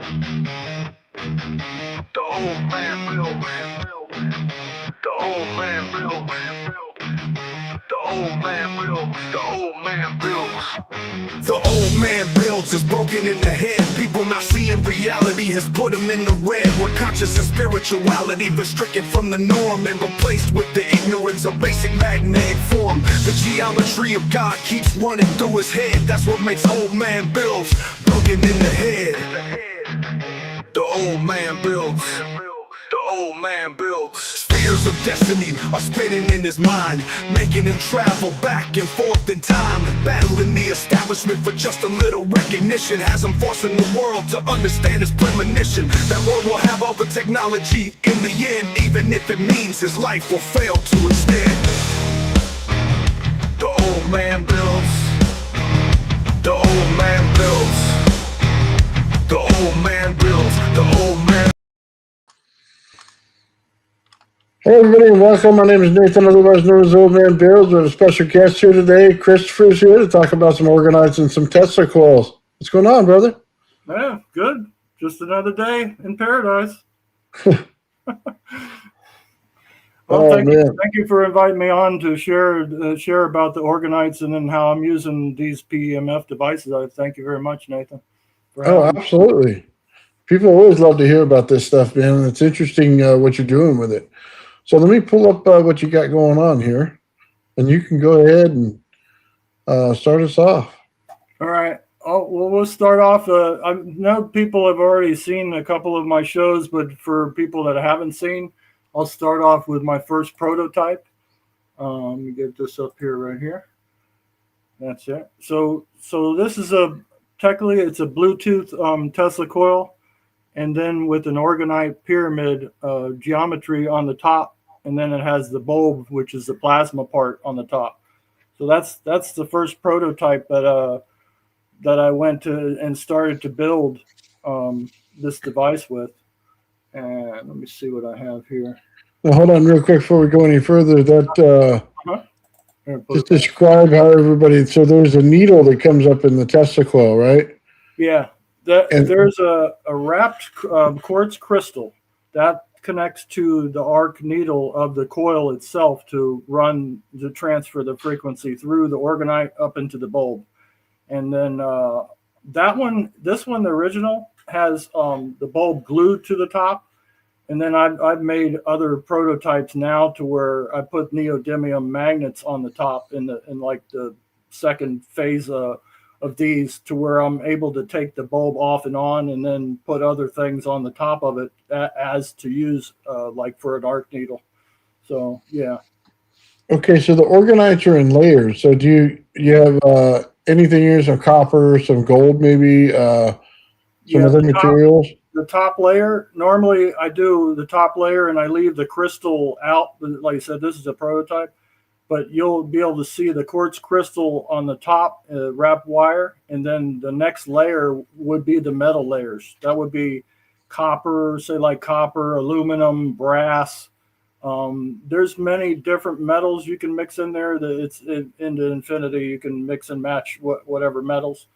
The old man built. The old man built. The old man built. The old man builds. The old man builds is broken in the head. People not seeing reality has put them in the red. Where conscious and spirituality been stricken from the norm and replaced with the ignorance of basic magnetic form. The geometry of God keeps running through his head. That's what makes old man builds broken in the head. The old man builds. The old man builds. Spheres of destiny are spinning in his mind, making him travel back and forth in time, battling the establishment for just a little recognition. Has him forcing the world to understand his premonition. That world will have all the technology in the end, even if it means his life will fail to extend. The old man builds. The old man builds. The old man builds. The old man. Hey everybody, welcome. My name is Nathan, otherwise known as Old Man Builds. We have a special guest here today. Christopher's here to talk about some Orgonites and some Tesla coils. What's going on, brother? Yeah, good. Just another day in paradise. Thank you for inviting me on to share about the Orgonites and then how I'm using these PEMF devices. I thank you very much, Nathan. Absolutely. People always love to hear about this stuff, man. And it's interesting what you're doing with it. So let me pull up what you got going on here, and you can go ahead and start us off. All right. Oh, well, we'll start off. I know people have already seen a couple of my shows, but for people that haven't seen, I'll start off with my first prototype. Let me get this up here right here. That's it. So this is technically it's a Bluetooth Tesla coil, and then with an Orgonite pyramid geometry on the top, and then it has the bulb, which is the plasma part on the top. So that's the first prototype that I went to and started to build this device with. And let me see what I have here. Now, hold on real quick before we go any further. Just describe how everybody. So there's a needle that comes up in the Tesla coil, right? Yeah. There's a wrapped quartz crystal that connects to the arc needle of the coil itself to transfer the frequency through the Orgonite up into the bulb. And then this one, the original, has the bulb glued to the top. And then I've made other prototypes now to where I put neodymium magnets on the top in like the second phase of these, to where I'm able to take the bulb off and on and then put other things on the top of it as to use like for an arc needle. So, yeah. Okay, so the Orgonites are in layers. So do you have anything here? Some copper, some gold, maybe some other materials? The top layer, normally I do the top layer and I leave the crystal out. Like I said, this is a prototype. But you'll be able to see the quartz crystal on the top wrapped wire, and then the next layer would be the metal layers. That would be copper, say like copper, aluminum, brass. There's many different metals you can mix in there. It's into infinity. You can mix and match whatever metals.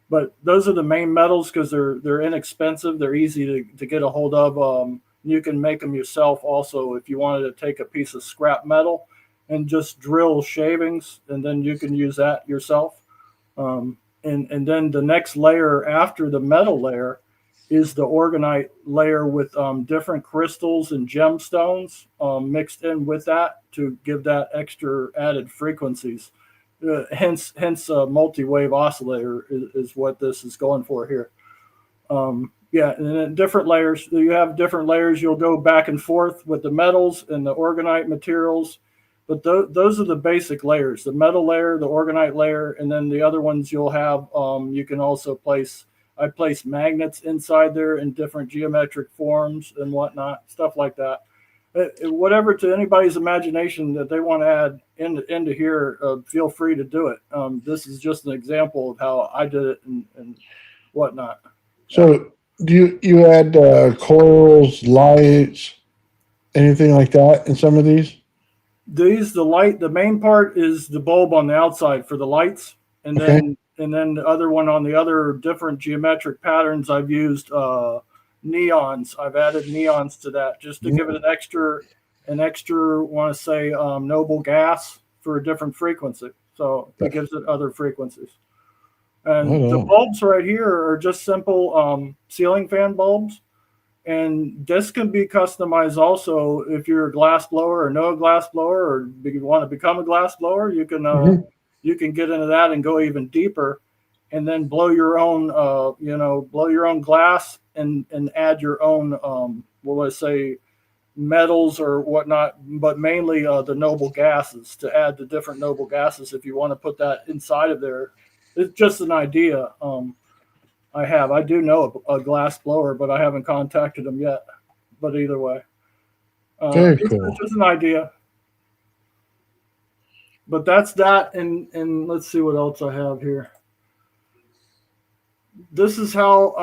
But those are the main metals because they're inexpensive. They're easy to get a hold of. You can make them yourself also if you wanted to take a piece of scrap metal and just drill shavings, and then you can use that yourself. And then the next layer after the metal layer is the Orgonite layer with different crystals and gemstones mixed in with that to give that extra added frequencies. Hence a multi-wave oscillator is what this is going for here. Yeah, and then different layers. You have different layers. You'll go back and forth with the metals and the Orgonite materials. But those are the basic layers, the metal layer, the Orgonite layer, and then the other ones you'll have, you can also I place magnets inside there in different geometric forms and whatnot, stuff like that. Whatever to anybody's imagination that they want to add into here, feel free to do it. This is just an example of how I did it and whatnot. So do you add coils, lights, anything like that in some of these? The main part is the bulb on the outside for the lights, and then and then the other one on the other different geometric patterns, I've used neons. I've added neons to that just to give it an extra, want to say, noble gas for a different frequency. So it gives it other frequencies. And the bulbs right here are just simple ceiling fan bulbs. And this can be customized also if you're a glass blower or know a glass blower, or you want to become a glass blower. You can get into that and go even deeper, and then blow your own blow your own glass and add your own what would I say, metals or whatnot, but mainly the noble gases, to add the different noble gases if you want to put that inside of there. It's just an idea. I do know a glass blower, but I haven't contacted them yet. But either way, Very cool. It's just an idea. But that's that, and let's see what else I have here. This is how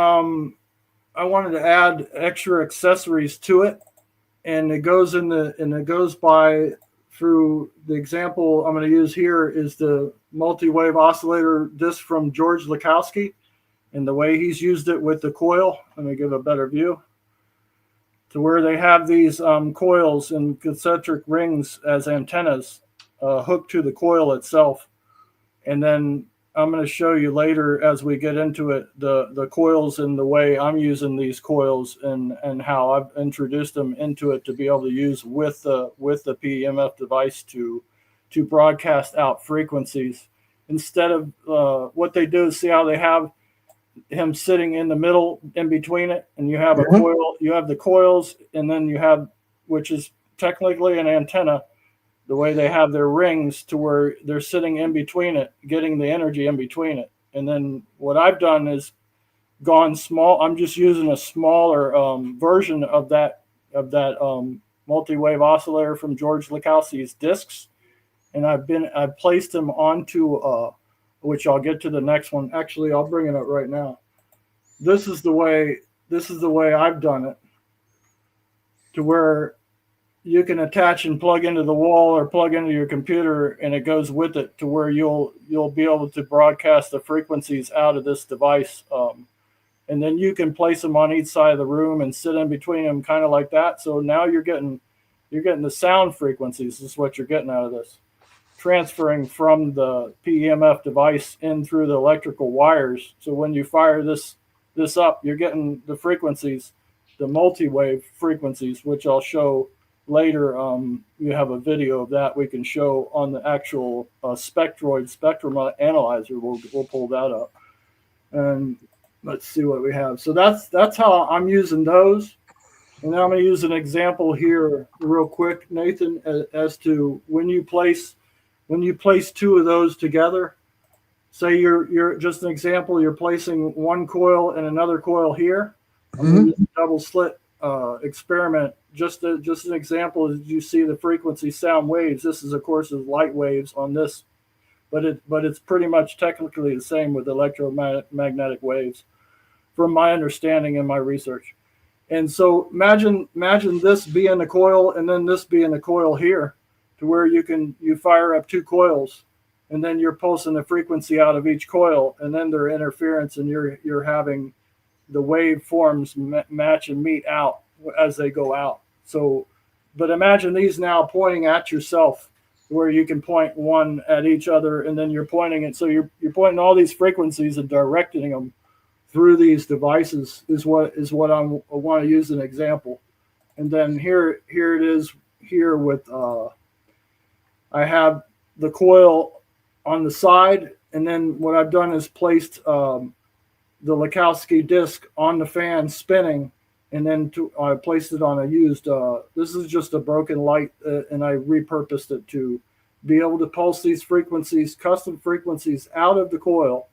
I wanted to add extra accessories to it, and it goes by through the example I'm going to use here is the multi-wave oscillator disc from George Lakowski. And the way he's used it with the coil, let me give a better view, to where they have these coils and concentric rings as antennas hooked to the coil itself. And then I'm going to show you later as we get into it, the coils and the way I'm using these coils and how I've introduced them into it to be able to use with the PEMF device to broadcast out frequencies. Instead of what they do is see how they have him sitting in the middle in between it, and you have a coil, you have the coils, and then you have, which is technically an antenna, the way they have their rings to where they're sitting in between it, getting the energy in between it. And then what I've done is gone small. I'm just using a smaller version of that multi-wave oscillator from George Lakowski's discs, and I've placed them onto which I'll get to the next one. Actually, I'll bring it up right now. This is the way I've done it, to where you can attach and plug into the wall or plug into your computer, and it goes with it, to where you'll be able to broadcast the frequencies out of this device. And then you can place them on each side of the room and sit in between them, kind of like that. So now you're getting the sound frequencies. This is what you're getting out of this, transferring from the PEMF device in through the electrical wires. So when you fire this up, you're getting the frequencies, the multi-wave frequencies, which I'll show later. You have a video of that we can show on the actual Spectroid spectrum analyzer. We'll pull that up, and let's see what we have. So that's how I'm using those. And now I'm going to use an example here real quick, Nathan, as to when you place two of those together. Say you're just an example, you're placing one coil and another coil here. I'm going to use a double slit experiment. Just an example, as you see the frequency sound waves. This is, of course, is light waves on this, but it's pretty much technically the same with electromagnetic waves, from my understanding and my research. And so imagine this being a coil and then this being a coil here, to where you fire up two coils, and then you're pulsing the frequency out of each coil, and then their interference, and you're having the waveforms match and meet out as they go out. So, but imagine these now pointing at yourself, where you can point one at each other, and then you're pointing it. So you're pointing all these frequencies and directing them through these devices is what I want to use an example. And then here it is here with I have the coil on the side, and then what I've done is placed the Lakowski disc on the fan spinning, and then I placed it on a used, this is just a broken light, and I repurposed it to be able to pulse these frequencies, custom frequencies, out of the coil,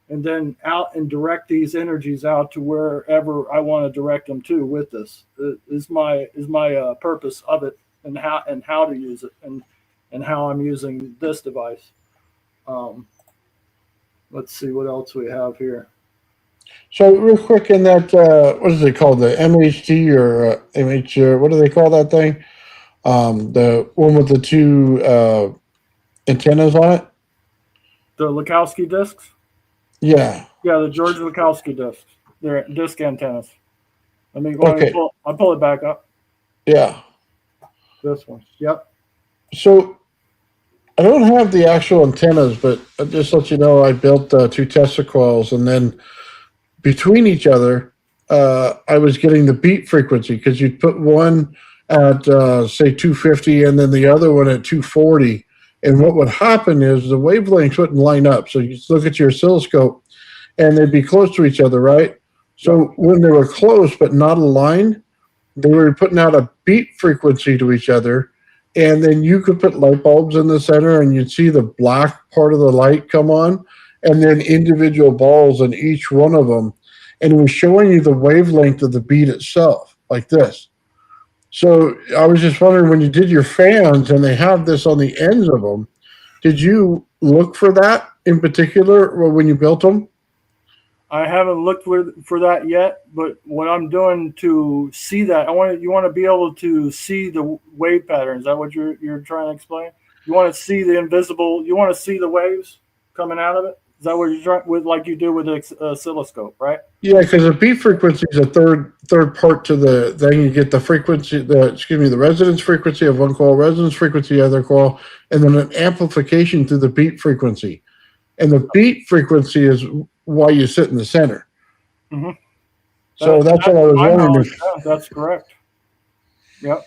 and then out and direct these energies out to wherever I want to direct them to with this. Is my purpose of it, and how to use it, and how I'm using this device. Let's see what else we have here. So real quick, in that, what is it called? The MHT or MH? What do they call that thing? The one with the two antennas on it. The Lakowski discs. Yeah. Yeah, the George Lukowski discs. They're disc antennas. Let me Okay. I'll pull it back up. Yeah. This one. Yep. So I don't have the actual antennas, but I'll just let you know I built two Tesla coils, and then between each other, I was getting the beat frequency because you'd put one at say 250 and then the other one at 240. And what would happen is the wavelengths wouldn't line up. So you look at your oscilloscope and they'd be close to each other, right? So Yep. when they were close but not aligned, they were putting out a beat frequency to each other. And then you could put light bulbs in the center and you'd see the black part of the light come on and then individual balls in each one of them. And it was showing you the wavelength of the beat itself, like this. So I was just wondering when you did your fans and they have this on the ends of them, did you look for that in particular when you built them? I haven't looked for that yet, but what I'm doing to see that, you want to be able to see the wave patterns. Is that what you're trying to explain? You want to see the invisible. You want to see the waves coming out of it. Is that what you're trying with, like you do with the oscilloscope, right? Yeah, because the beat frequency is a third part to the thing. You get the frequency, the resonance frequency of one coil, resonance frequency of the other coil, and then an amplification through the beat frequency. And the beat frequency is why you sit in the center. Mm-hmm. So that's what I was wondering. Yeah, that's correct. Yep.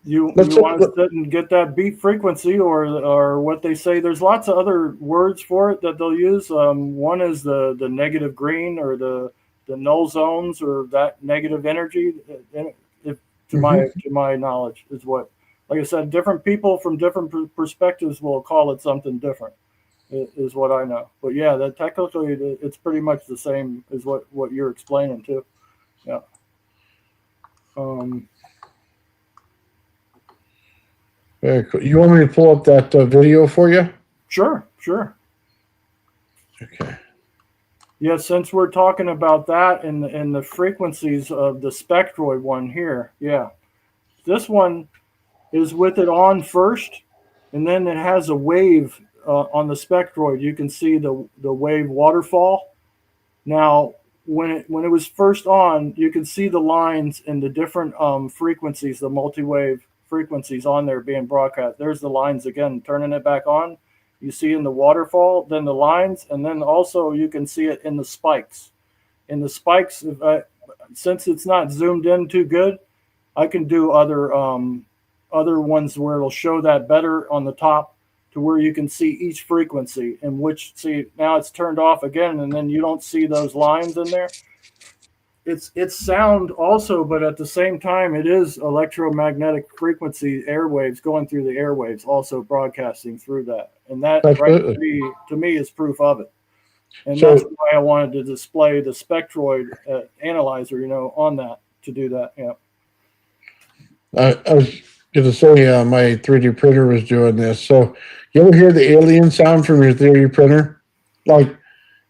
You Let's want to sit and get that beat frequency, or what they say. There's lots of other words for it that they'll use. One is the negative green, or the null zones, or that negative energy. To my knowledge, is what, like I said, different people from different perspectives will call it something different. Is what I know. But yeah, that technically it's pretty much the same as what you're explaining too. Yeah. Very cool. You want me to pull up that video for you? Sure. Okay. Yeah, since we're talking about that and the frequencies of the spectroid one here, yeah, this one is with it on first, and then it has a wave on the spectroid. You can see the wave waterfall. Now, when it was first on, you can see the lines and the different frequencies, the multi-wave frequencies on there being broadcast. There's the lines again, turning it back on. You see in the waterfall, then the lines, and then also you can see it in the spikes. In the spikes, since it's not zoomed in too good, I can do other ones where it'll show that better on the top, to where you can see each frequency, and see now it's turned off again, and then you don't see those lines in there. It's sound also, but at the same time, it is electromagnetic frequency airwaves going through the airwaves, also broadcasting through that, and that Absolutely. right to me is proof of it. And So, that's why I wanted to display the spectroid analyzer, on that, to do that. Yeah. I was going to say my 3D printer was doing this. So you ever hear the alien sound from your 3D printer? Like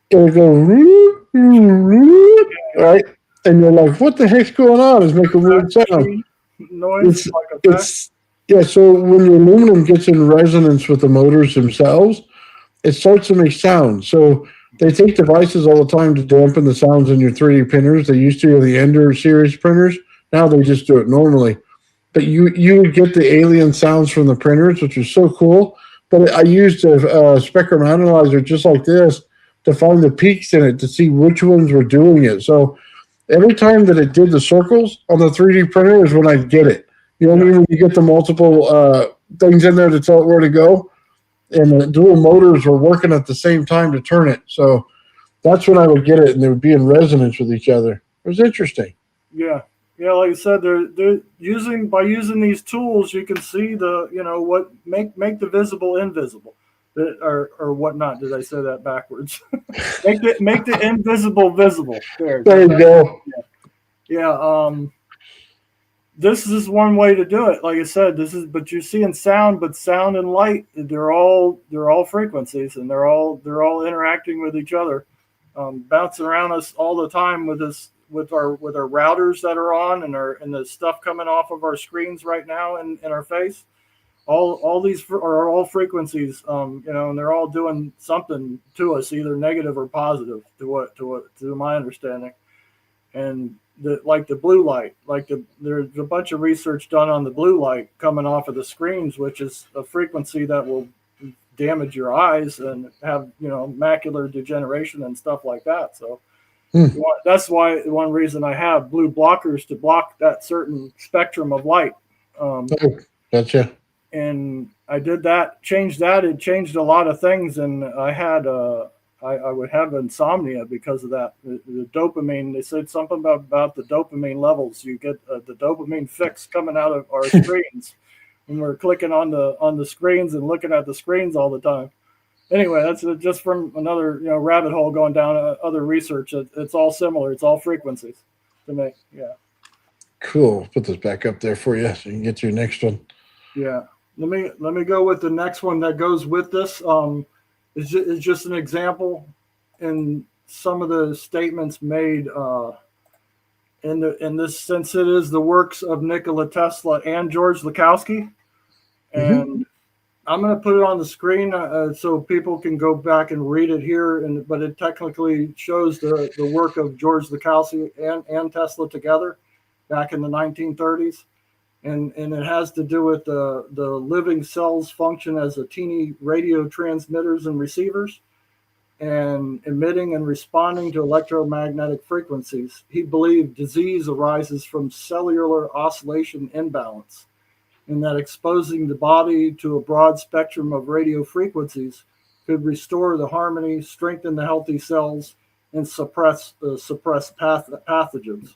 it would go, right? And you're like, what the heck's going on? It's making a weird sound. Noise, Yeah, so when the aluminum gets in resonance with the motors themselves, it starts to make sound. So they take devices all the time to dampen the sounds in your 3D printers. They used to have the Ender series printers. Now they just do it normally. But you would get the alien sounds from the printers, which is so cool. But I used a spectrum analyzer just like this to find the peaks in it to see which ones were doing it. So every time that it did the circles on the 3D printer is when I get it. You know what I mean? When you get the multiple things in there to tell it where to go, and the dual motors were working at the same time to turn it. So that's when I would get it, and they would be in resonance with each other. It was interesting. Yeah. Yeah, like I said, they're using these tools, you can see what make the visible invisible, or whatnot. Did I say that backwards? make the invisible visible. There you go. Yeah. This is one way to do it. Like I said, but you're seeing sound, but sound and light, they're all frequencies, and they're all interacting with each other, bouncing around us all the time with this. With our routers that are on, and the stuff coming off of our screens right now in our face. all these are all frequencies, and they're all doing something to us, either negative or positive, to my understanding. And like the blue light, there's a bunch of research done on the blue light coming off of the screens, which is a frequency that will damage your eyes and have macular degeneration and stuff like that. So that's why one reason I have blue blockers, to block that certain spectrum of light. Oh, gotcha. And I did that, changed that. It changed a lot of things, and I had I would have insomnia because of that. The dopamine, they said something about the dopamine levels. You get the dopamine fix coming out of our screens when we're clicking on the screens and looking at the screens all the time. Anyway, that's just from another rabbit hole going down other research. It's all similar. It's all frequencies to me. Yeah. Cool. Put this back up there for you so you can get to your next one. Yeah. Let me go with the next one that goes with this. It's just an example in some of the statements made in this, since it is the works of Nikola Tesla and George Lakowski. And I'm going to put it on the screen so people can go back and read it here. But it technically shows the work of George Lakowski and Tesla together back in the 1930s. And it has to do with the living cells function as a teeny radio transmitters and receivers, and emitting and responding to electromagnetic frequencies. He believed disease arises from cellular oscillation imbalance, and that exposing the body to a broad spectrum of radio frequencies could restore the harmony, strengthen the healthy cells, and suppress pathogens.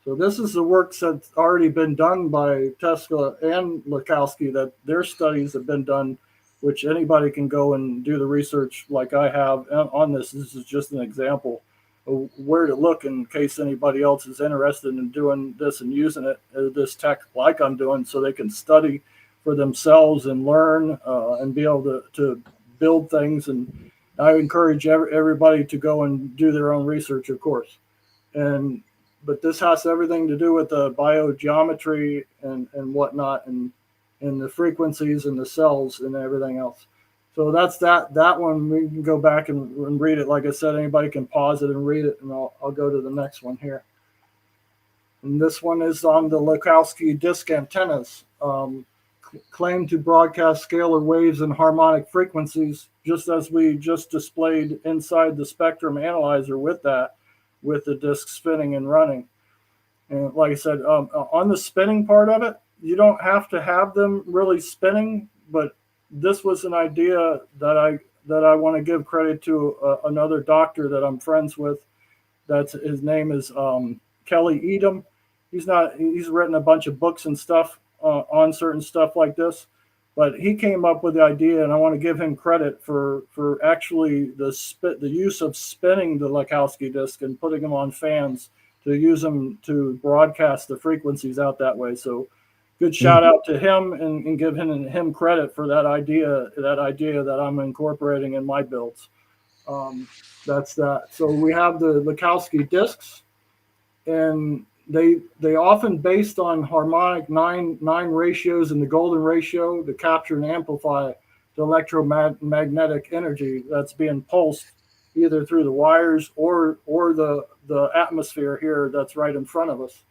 So this is the work that's already been done by Tesla and Lakowski, that their studies have been done, which anybody can go and do the research like I have on this. This is just an example of where to look in case anybody else is interested in doing this and using it, this tech like I'm doing, so they can study for themselves and learn and be able to build things. And I encourage everybody to go and do their own research, of course. But this has everything to do with the biogeometry and whatnot, and the frequencies and the cells and everything else. So that's that one. We can go back and read it. Like I said, anybody can pause it and read it, and I'll go to the next one here. And this one is on the Lakowski disc antennas, claim to broadcast scalar waves and harmonic frequencies, just as we just displayed inside the spectrum analyzer with the disc spinning and running. And like I said, on the spinning part of it, you don't have to have them really spinning, but this was an idea that I want to give credit to another doctor that I'm friends with. His name is Kelly Edom. He's written a bunch of books and stuff on certain stuff like this, but he came up with the idea, and I want to give him credit for actually the use of spinning the Lakowski disc and putting them on fans to use them to broadcast the frequencies out that way. So good shout out to him, and give him credit for that idea that I'm incorporating in my builds. That's that. So we have the Lakowski discs, and they often based on harmonic nine ratios and the golden ratio to capture and amplify the electromagnetic energy that's being pulsed either through the wires or the atmosphere here that's right in front of us,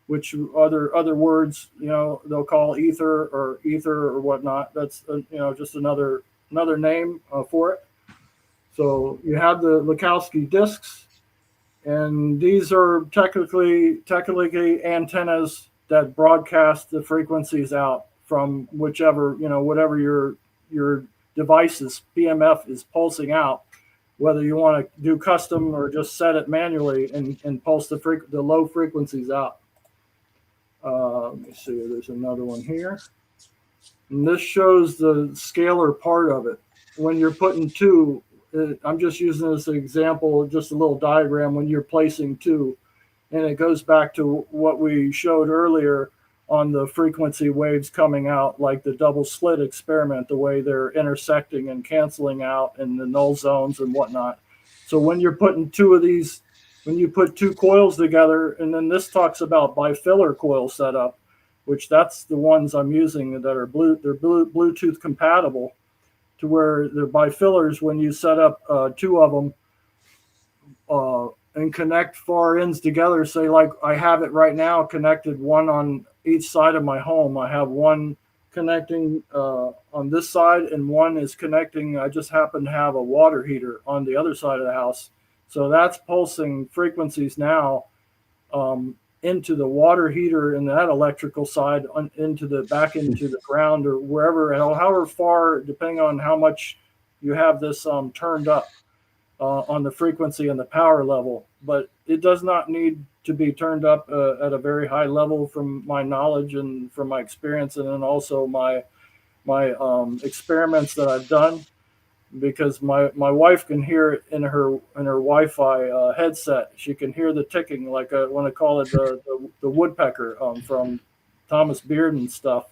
which other words they'll call ether or whatnot. That's just another name for it. So you have the Lakowski discs. And these are technically antennas that broadcast the frequencies out from whatever your device's PMF is pulsing out, whether you want to do custom or just set it manually and pulse the low frequencies out. Let me see, there's another one here. And this shows the scalar part of it. When you're putting two, I'm just using this example, just a little diagram when you're placing two. And it goes back to what we showed earlier on the frequency waves coming out, like the double slit experiment, the way they're intersecting and canceling out in the null zones and whatnot. So when you're putting two of these, when you put two coils together, and then this talks about bifiller coil setup, which that's the ones I'm using that are Bluetooth compatible, to where they're by fillers. When you set up two of them and connect far ends together, say like I have it right now connected, one on each side of my home. I have one connecting on this side, and one is connecting. I just happen to have a water heater on the other side of the house, so that's pulsing frequencies now into the water heater and that electrical side into the back into the ground or wherever, and however far, depending on how much you have this turned up on the frequency and the power level. But it does not need to be turned up at a very high level, from my knowledge and from my experience, and then also my experiments that I've done, because my wife can hear it in her Wi-Fi headset. She can hear the ticking, like I want to call it the woodpecker from Thomas Beard and stuff,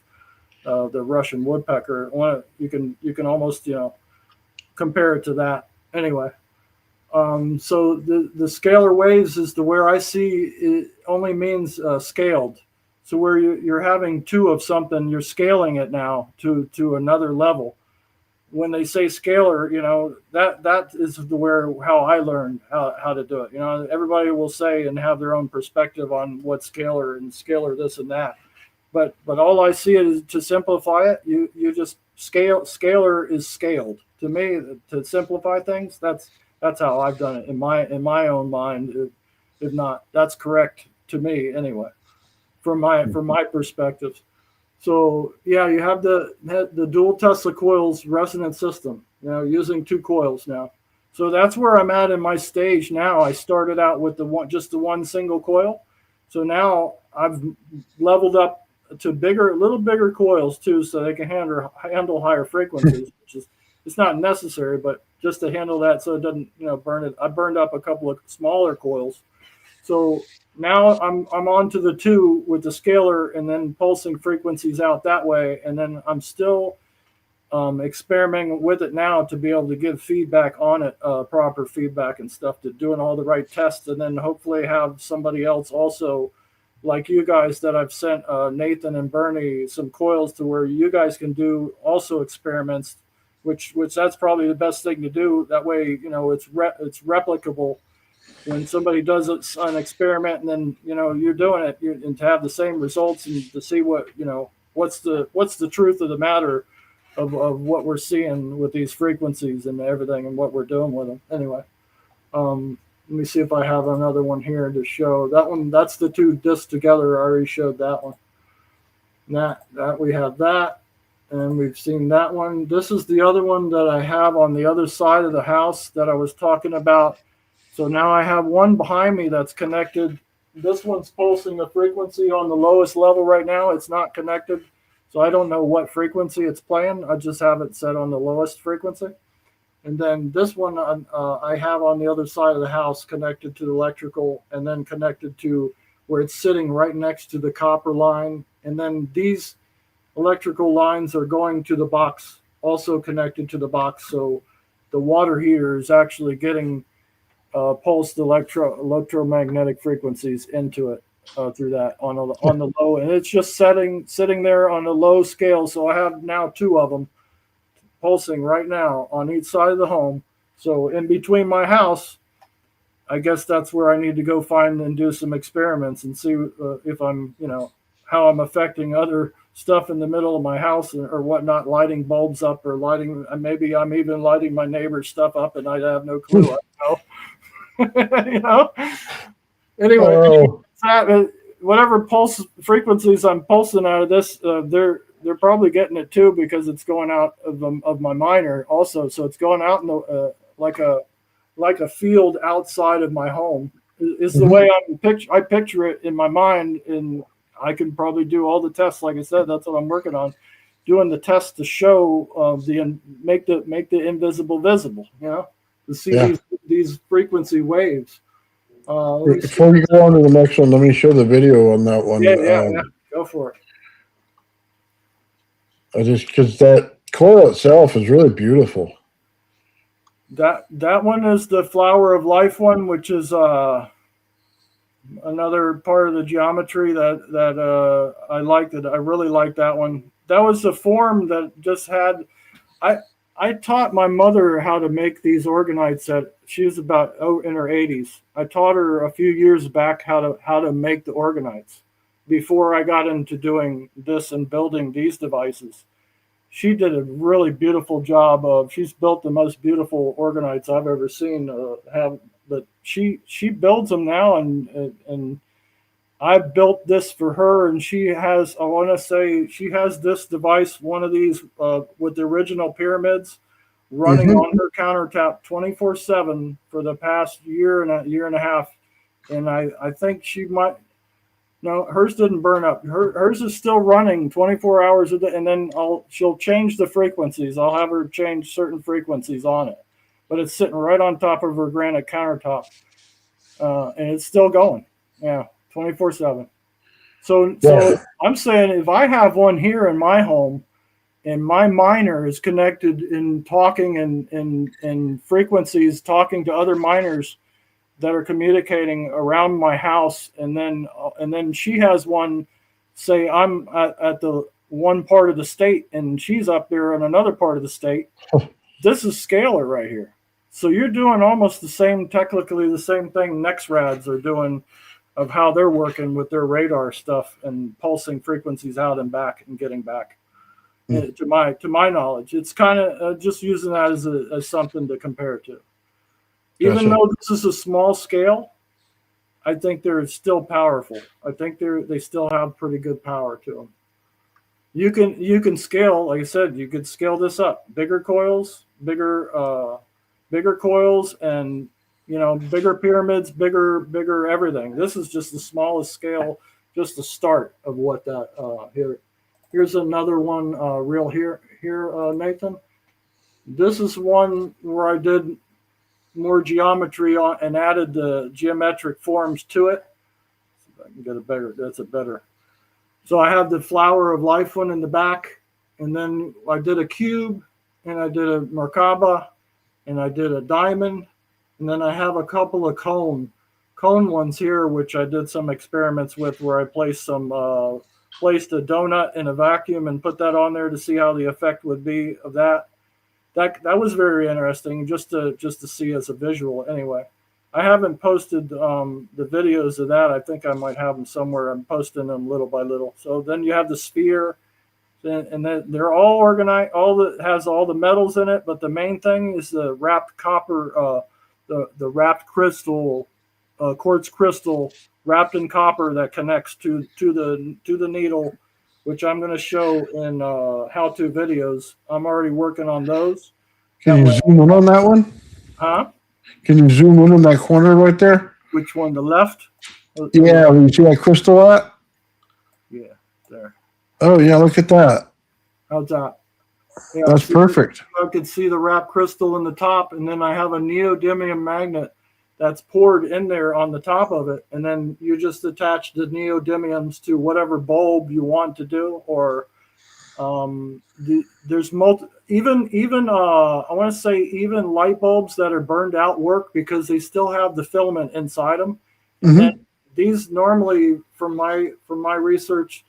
the Russian woodpecker. You can almost compare it to that. Anyway, so the scalar waves is the where I see it only means scaled. So where you're having two of something, you're scaling it now to another level. When they say scalar, that is how I learned how to do it. Everybody will say and have their own perspective on what scalar and scalar this and that. But all I see is, to simplify it, you just scalar is scaled. To me, to simplify things, that's how I've done it in my own mind. If not, that's correct to me anyway, from my perspective. So yeah, you have the dual Tesla coils resonance system, using two coils now. So that's where I'm at in my stage now. I started out with just the one single coil. So now I've leveled up to a little bigger coils too, so they can handle higher frequencies, which is, it's not necessary, but just to handle that so it doesn't burn it. I burned up a couple of smaller coils. So now I'm on to the two with the scalar, and then pulsing frequencies out that way. And then I'm still experimenting with it now to be able to give feedback on it, proper feedback and stuff, to doing all the right tests, and then hopefully have somebody else also, like you guys, that I've sent Nathan and Bernie some coils to where you guys can do also experiments, which that's probably the best thing to do. That way, it's replicable. When somebody does an experiment and then you're doing it, and to have the same results, and to see what's the truth of the matter of what we're seeing with these frequencies and everything, and what we're doing with them. Anyway, let me see if I have another one here to show. That one, that's the two discs together. I already showed that one. That we have that, and we've seen that one. This is the other one that I have on the other side of the house that I was talking about. So now I have one behind me that's connected. This one's pulsing the frequency on the lowest level right now. It's not connected, so I don't know what frequency it's playing. I just have it set on the lowest frequency. And then this one I have on the other side of the house, connected to the electrical, and then connected to where it's sitting right next to the copper line. And then these electrical lines are going to the box, also connected to the box. So the water heater is actually getting pulsed electromagnetic frequencies into it through that on the low, and it's just sitting there on a low scale. So I have now two of them pulsing right now on each side of the home. So in between my house, I guess that's where I need to go find and do some experiments and see if I'm how I'm affecting other stuff in the middle of my house or whatnot, lighting bulbs up, or lighting, maybe I'm even lighting my neighbor's stuff up and I have no clue. I don't know. Anyway, whatever pulse frequencies I'm pulsing out of this, they're probably getting it too, because it's going out of my miner also. So it's going out in the like a field outside of my home is the way I picture it in my mind. And I can probably do all the tests. Like I said, that's what I'm working on, doing the tests to show make the invisible visible, to see these frequency waves. Before you go on to the next one, let me show the video on that one. Yeah. Go for it. Because that coil itself is really beautiful. That one is the Flower of Life one, which is another part of the geometry that I liked. That I really liked that one. That was the form that just had. I taught my mother how to make these Orgonites. That she was about in her 80s. I taught her a few years back how to make the Orgonites before I got into doing this and building these devices. She did a really beautiful job of. She's built the most beautiful Orgonites I've ever seen. But she builds them now, and I built this for her, and she has. I want to say she has this device, one of these with the original pyramids, running on her countertop 24/7 for the past year and a half, and I think she might. No, hers didn't burn up. Hers is still running 24 hours a day, and then she'll change the frequencies. I'll have her change certain frequencies on it, but it's sitting right on top of her granite countertop, and it's still going. Yeah, 24/7. So I'm saying if I have one here in my home, and my miner is connected in talking and frequencies, talking to other miners that are communicating around my house, and then she has one, say I'm at the one part of the state and she's up there in another part of the state. This is scalar right here. So you're doing almost the same, technically the same thing NexRads are doing, of how they're working with their radar stuff and pulsing frequencies out and back and getting back. To my knowledge, it's kind of just using that as something to compare to. Even though this is a small scale, I think they're still powerful. I think they still have pretty good power to them. You can scale, like I said, you could scale this up, bigger coils, bigger coils, and bigger pyramids, bigger everything. This is just the smallest scale, just the start of what that here. Here's another one, here, Nathan. This is one where I did more geometry on and added the geometric forms to it. See if I can get a better. That's a better. So I have the flower of life one in the back, and then I did a cube, and I did a Merkaba, and I did a diamond, and then I have a couple of cone ones here, which I did some experiments with, where I placed a donut in a vacuum and put that on there to see how the effect would be of that. That was very interesting, just to see as a visual. Anyway, I haven't posted the videos of that. I think I might have them somewhere. I'm posting them little by little. So then you have the sphere, and then they're all organized. Has all the metals in it, but the main thing is the wrapped copper, the wrapped crystal, quartz crystal wrapped in copper that connects to the needle, which I'm going to show in how-to videos. I'm already working on those. Can you zoom in on that one? Huh? Can you zoom in on that corner right there? Which one? The left? Yeah, where you see that crystal at? Yeah, there. Oh, yeah, look at that. How's that? Yeah, that's perfect. I could see the wrapped crystal in the top, and then I have a neodymium magnet that's poured in there on the top of it, and then you just attach the neodymiums to whatever bulb you want to do, or there's even I want to say even light bulbs that are burned out work because they still have the filament inside them. And then these normally, from my research,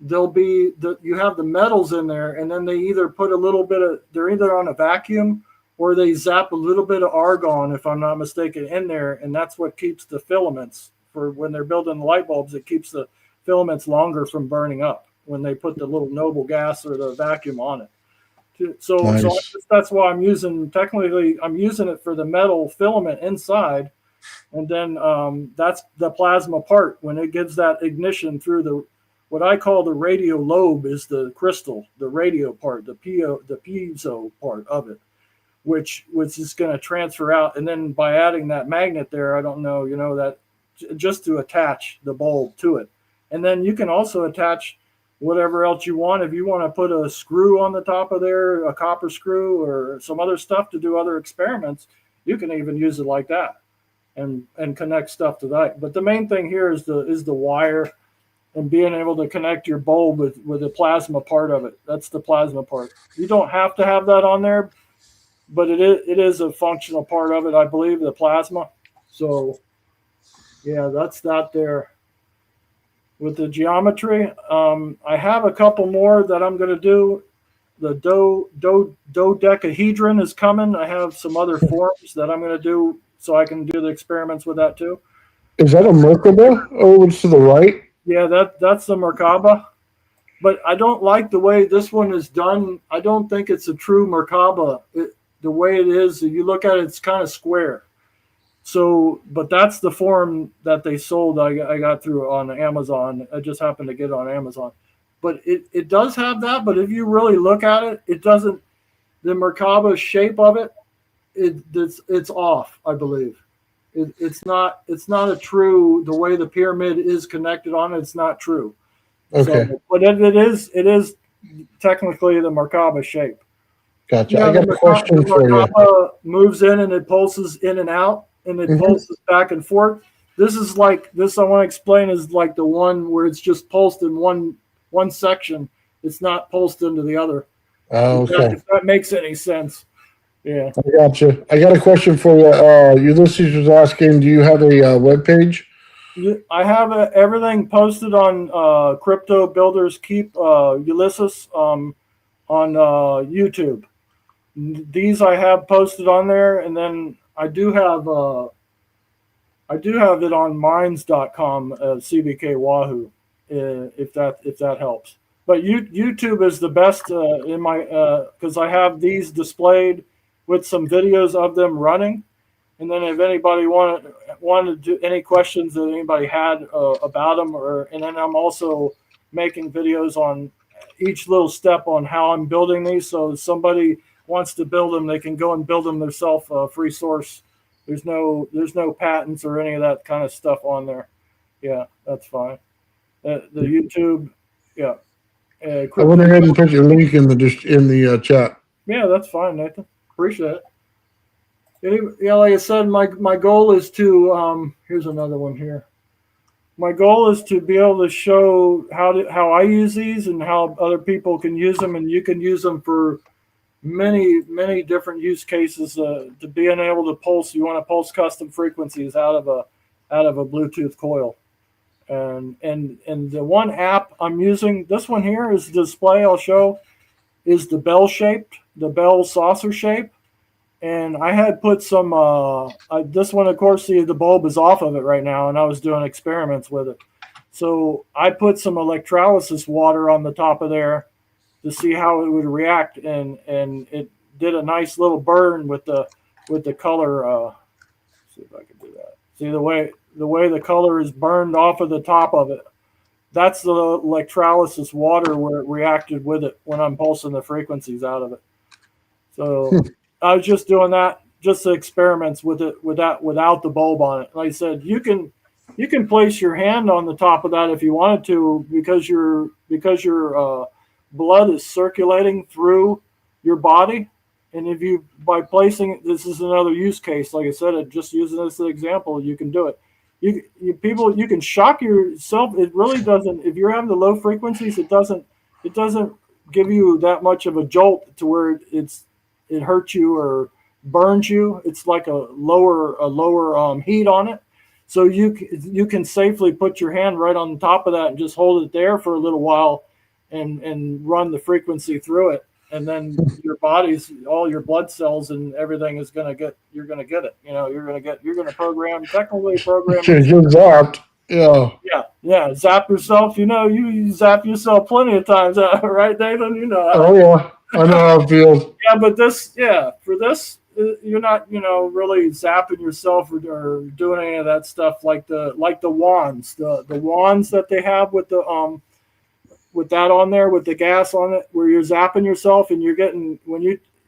you have the metals in there, and then they either put a little bit of, they're either on a vacuum or they zap a little bit of argon, if I'm not mistaken, in there, and that's what keeps the filaments, for when they're building the light bulbs, it keeps the filaments longer from burning up when they put the little noble gas or the vacuum on it. So that's why I'm using it for the metal filament inside, and then that's the plasma part. When it gives that ignition through what I call the radio lobe is the crystal, the radio part, the piezo part of it, which is going to transfer out. And then by adding that magnet there, I don't know, that just to attach the bulb to it. And then you can also attach whatever else you want. If you want to put a screw on the top of there, a copper screw or some other stuff to do other experiments, you can even use it like that and connect stuff to that. But the main thing here is the wire and being able to connect your bulb with the plasma part of it. That's the plasma part. You don't have to have that on there, but it is a functional part of it, I believe, the plasma. So Yeah, that's that there. With the geometry, I have a couple more that I'm going to do. The dodecahedron is coming. I have some other forms that I'm going to do so I can do the experiments with that too. Is that a Merkaba? Oh, it's to the right. Yeah, that's the Merkaba. But I don't like the way this one is done. I don't think it's a true Merkaba. The way it is, if you look at it, it's kind of square. So, but that's the form that they sold. I got through on Amazon. I just happened to get it on Amazon. But it does have that. But if you really look at it, it doesn't. The Merkaba shape of it, it's off. I believe it's not a true. The way the pyramid is connected on it, it's not true. Okay, So, but it is technically the Merkaba shape. gotcha. You I know, got a question the for you. Merkaba moves in and it pulses in and out and it Mhm. pulses back and forth. This is like this. I want to explain is like the one where it's just pulsed in one section. It's not pulsed into the other. Okay, If that makes any sense. Yeah. I gotcha. I got a question for you. Ulysses was asking, do you have a web page? I have everything posted on Crypto Builders Keep Ulysses on YouTube. These I have posted on there, and then I do have it on minds.com, CBK Wahoo, if that helps. But YouTube is the best in my because I have these displayed with some videos of them running, and then if anybody wanted to any questions that anybody had about them, and then I'm also making videos on each little step on how I'm building these. So if somebody wants to build them, they can go and build them themselves, free source. There's no patents or any of that kind of stuff on there. Yeah, that's fine. The YouTube, yeah, I went crypto. ahead and put your link in the chat. Yeah, that's fine, Nathan. Appreciate it. Yeah, like I said, my goal is to here's another one here. My goal is to be able to show how I use these and how other people can use them, and you can use them for many different use cases. To being able to pulse, you want to pulse custom frequencies out of a Bluetooth coil, and the one app I'm using, this one here is the display I'll show, is the bell saucer shape. And I had put some. This one, of course, the bulb is off of it right now, and I was doing experiments with it. So I put some electrolysis water on the top of there to see how it would react, and it did a nice little burn with the color. See if I can do that. See the way the color is burned off of the top of it. That's the electrolysis water where it reacted with it when I'm pulsing the frequencies out of it. So I was just doing that, just the experiments with it, without the bulb on it. Like I said, you can place your hand on the top of that if you wanted to, because your blood is circulating through your body, and if you by placing this is another use case. Like I said, just using this as an example, you can do it. You can shock yourself. It really doesn't. If you're having the low frequencies, it doesn't give you that much of a jolt to where it hurts you or burns you. It's like a lower heat on it, so you can safely put your hand right on top of that and just hold it there for a little while, and run the frequency through it, and then your body's all your blood cells and everything is you're gonna get it. You're gonna technically program You're yourself. zapped. Yeah. Yeah, zap yourself. You zap yourself plenty of times, right, Nathan? Oh yeah. I know how it feels. Yeah, but for this, you're not, really zapping yourself or doing any of that stuff like the wands, the wands that they have with that on there with the gas on it, where you're zapping yourself and you're getting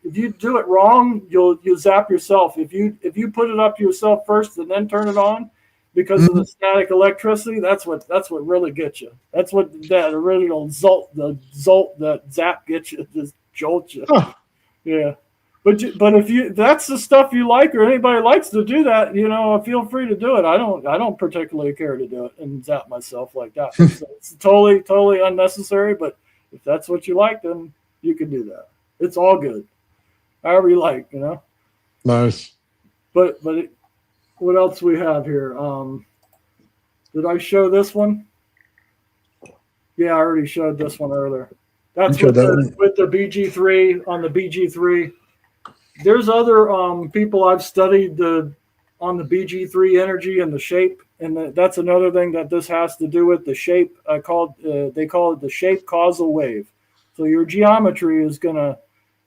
if you do it wrong, you'll zap yourself. If you put it up yourself first and then turn it on, because of the static electricity, that's what really gets you. That's what that original that zap gets you, just jolt you. Huh. Yeah. But if that's the stuff you like, or anybody likes to do that, feel free to do it. I don't particularly care to do it and zap myself like that. It's totally unnecessary. But if that's what you like, then you can do that. It's all good, however you like, Nice. But what else we have here? Did I show this one? Yeah, I already showed this one earlier. That's You showed that one. with the BG3 on the BG3. There's other people I've studied on the BG3 energy and the shape, and that's another thing that this has to do with the shape. They call it the shape causal wave. So your geometry is going to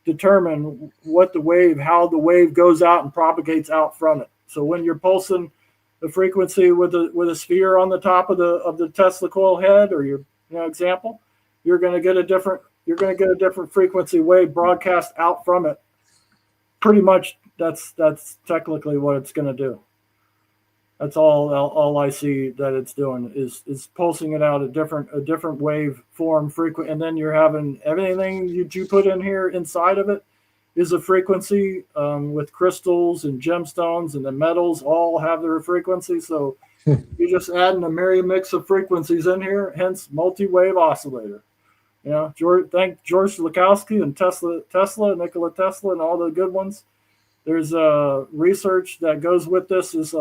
determine how the wave goes out and propagates out from it. So when you're pulsing the frequency with a sphere on the top of the Tesla coil head, or your example, you're going to get a different frequency wave broadcast out from it. Pretty much that's technically what it's going to do. That's all I see that it's doing is pulsing it out a different wave form frequent, and then you're having everything you put in here inside of it is a frequency with crystals and gemstones, and the metals all have their frequency. So you're just adding a merry mix of frequencies in here, hence multi-wave oscillator. Thank George Lakowski and Nikola Tesla, and all the good ones. There's research that goes with this is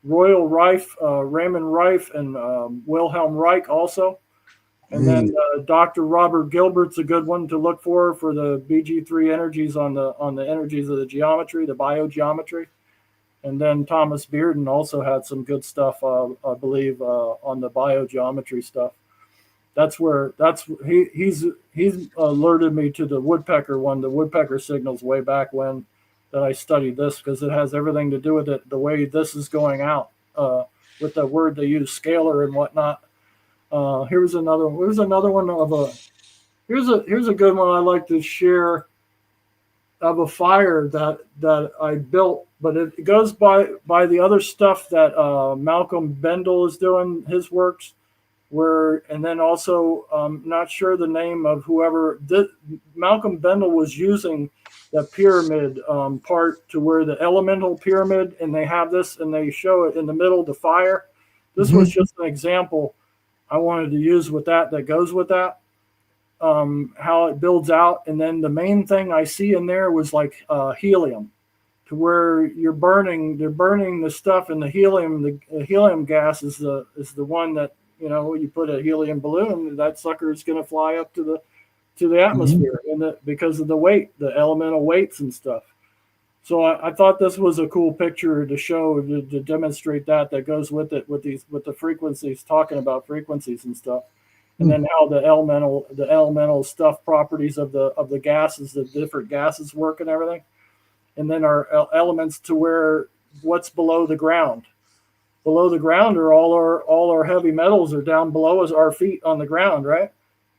Royal Rife, Raymond Rife, and Wilhelm Reich also. And then Dr. Robert Gilbert's a good one to look for the BG3 energies on the energies of the geometry, the biogeometry. And then Thomas Bearden also had some good stuff, I believe, on the biogeometry stuff. He's alerted me to the woodpecker one, the woodpecker signals way back when, that I studied this, because it has everything to do with it, the way this is going out with the word they use, scalar and whatnot. Here's another one. Here's a good one I like to share of a fire that I built, but it goes by the other stuff that Malcolm Bendel is doing, his works, and then also not sure the name of whoever Malcolm Bendel was using the pyramid part to where the elemental pyramid, and they have this and they show it in the middle of the fire. This was just an example I wanted to use with that goes with that, how it builds out. And then the main thing I see in there was like helium, to where they're burning the stuff, and the helium gas is the one that, you put a helium balloon, that sucker is going to fly up to the atmosphere, and because of the weight, the elemental weights and stuff. So I thought this was a cool picture to show, to demonstrate that goes with it, with the frequencies, talking about frequencies and stuff, and then how the elemental stuff, properties of the gases, the different gases work and everything, and then our elements to where what's below the ground. Below the ground are all our heavy metals are down below us, our feet on the ground, right?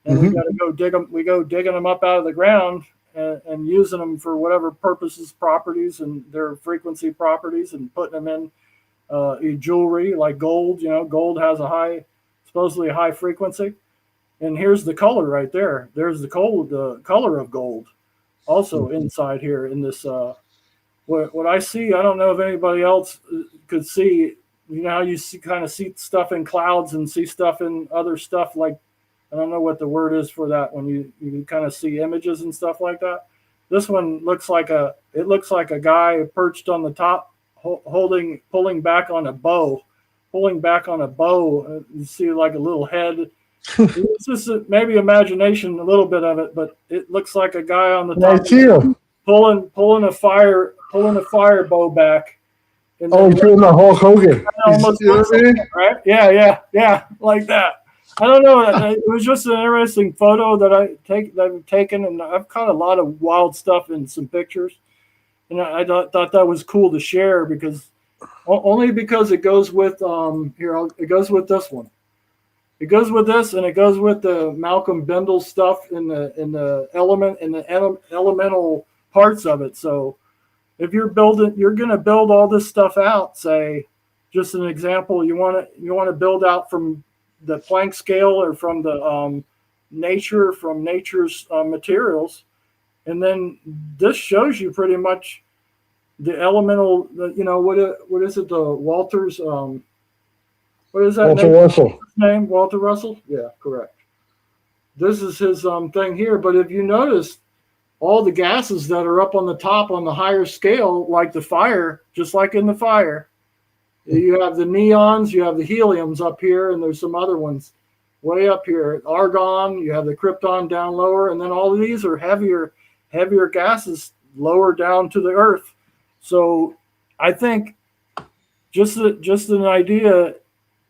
And we got to go dig them. We go digging them up out of the ground and using them for whatever purposes, properties, and their frequency properties, and putting them in jewelry like gold. Gold has supposedly a high frequency. And here's the color right there. There's the color of gold, also inside here in this. What I see, I don't know if anybody else could see. How you kind of see stuff in clouds and see stuff in other stuff, like, I don't know what the word is for that, when you kind of see images and stuff like that. This one looks like a guy perched on the top, pulling back on a bow. You see like a little head. It's just maybe imagination, a little bit of it, but it looks like a guy on the top pulling a fire bow back. Oh, he's doing the Hulk Hogan. Right? Yeah, like that. I don't know. It was just an interesting photo that I've taken, and I've caught a lot of wild stuff in some pictures, and I thought that was cool to share, because it goes with it goes with this one. It goes with this, and it goes with the Malcolm Bendel stuff in the elemental parts of it. So if you're going to build all this stuff out, say, just an example, you want to build out from the Planck scale, or from the nature's materials, and then this shows you pretty much the elemental. What is it? The Walter's. What is that? Walter Russell. Name Walter Russell. Yeah, correct. This is his thing here. But if you notice, all the gases that are up on the top on the higher scale, like the fire, just like in the fire, You have the neons, you have the heliums up here, and there's some other ones way up here. Argon, you have the krypton down lower, and then all of these are heavier gases lower down to the earth. So I think just an idea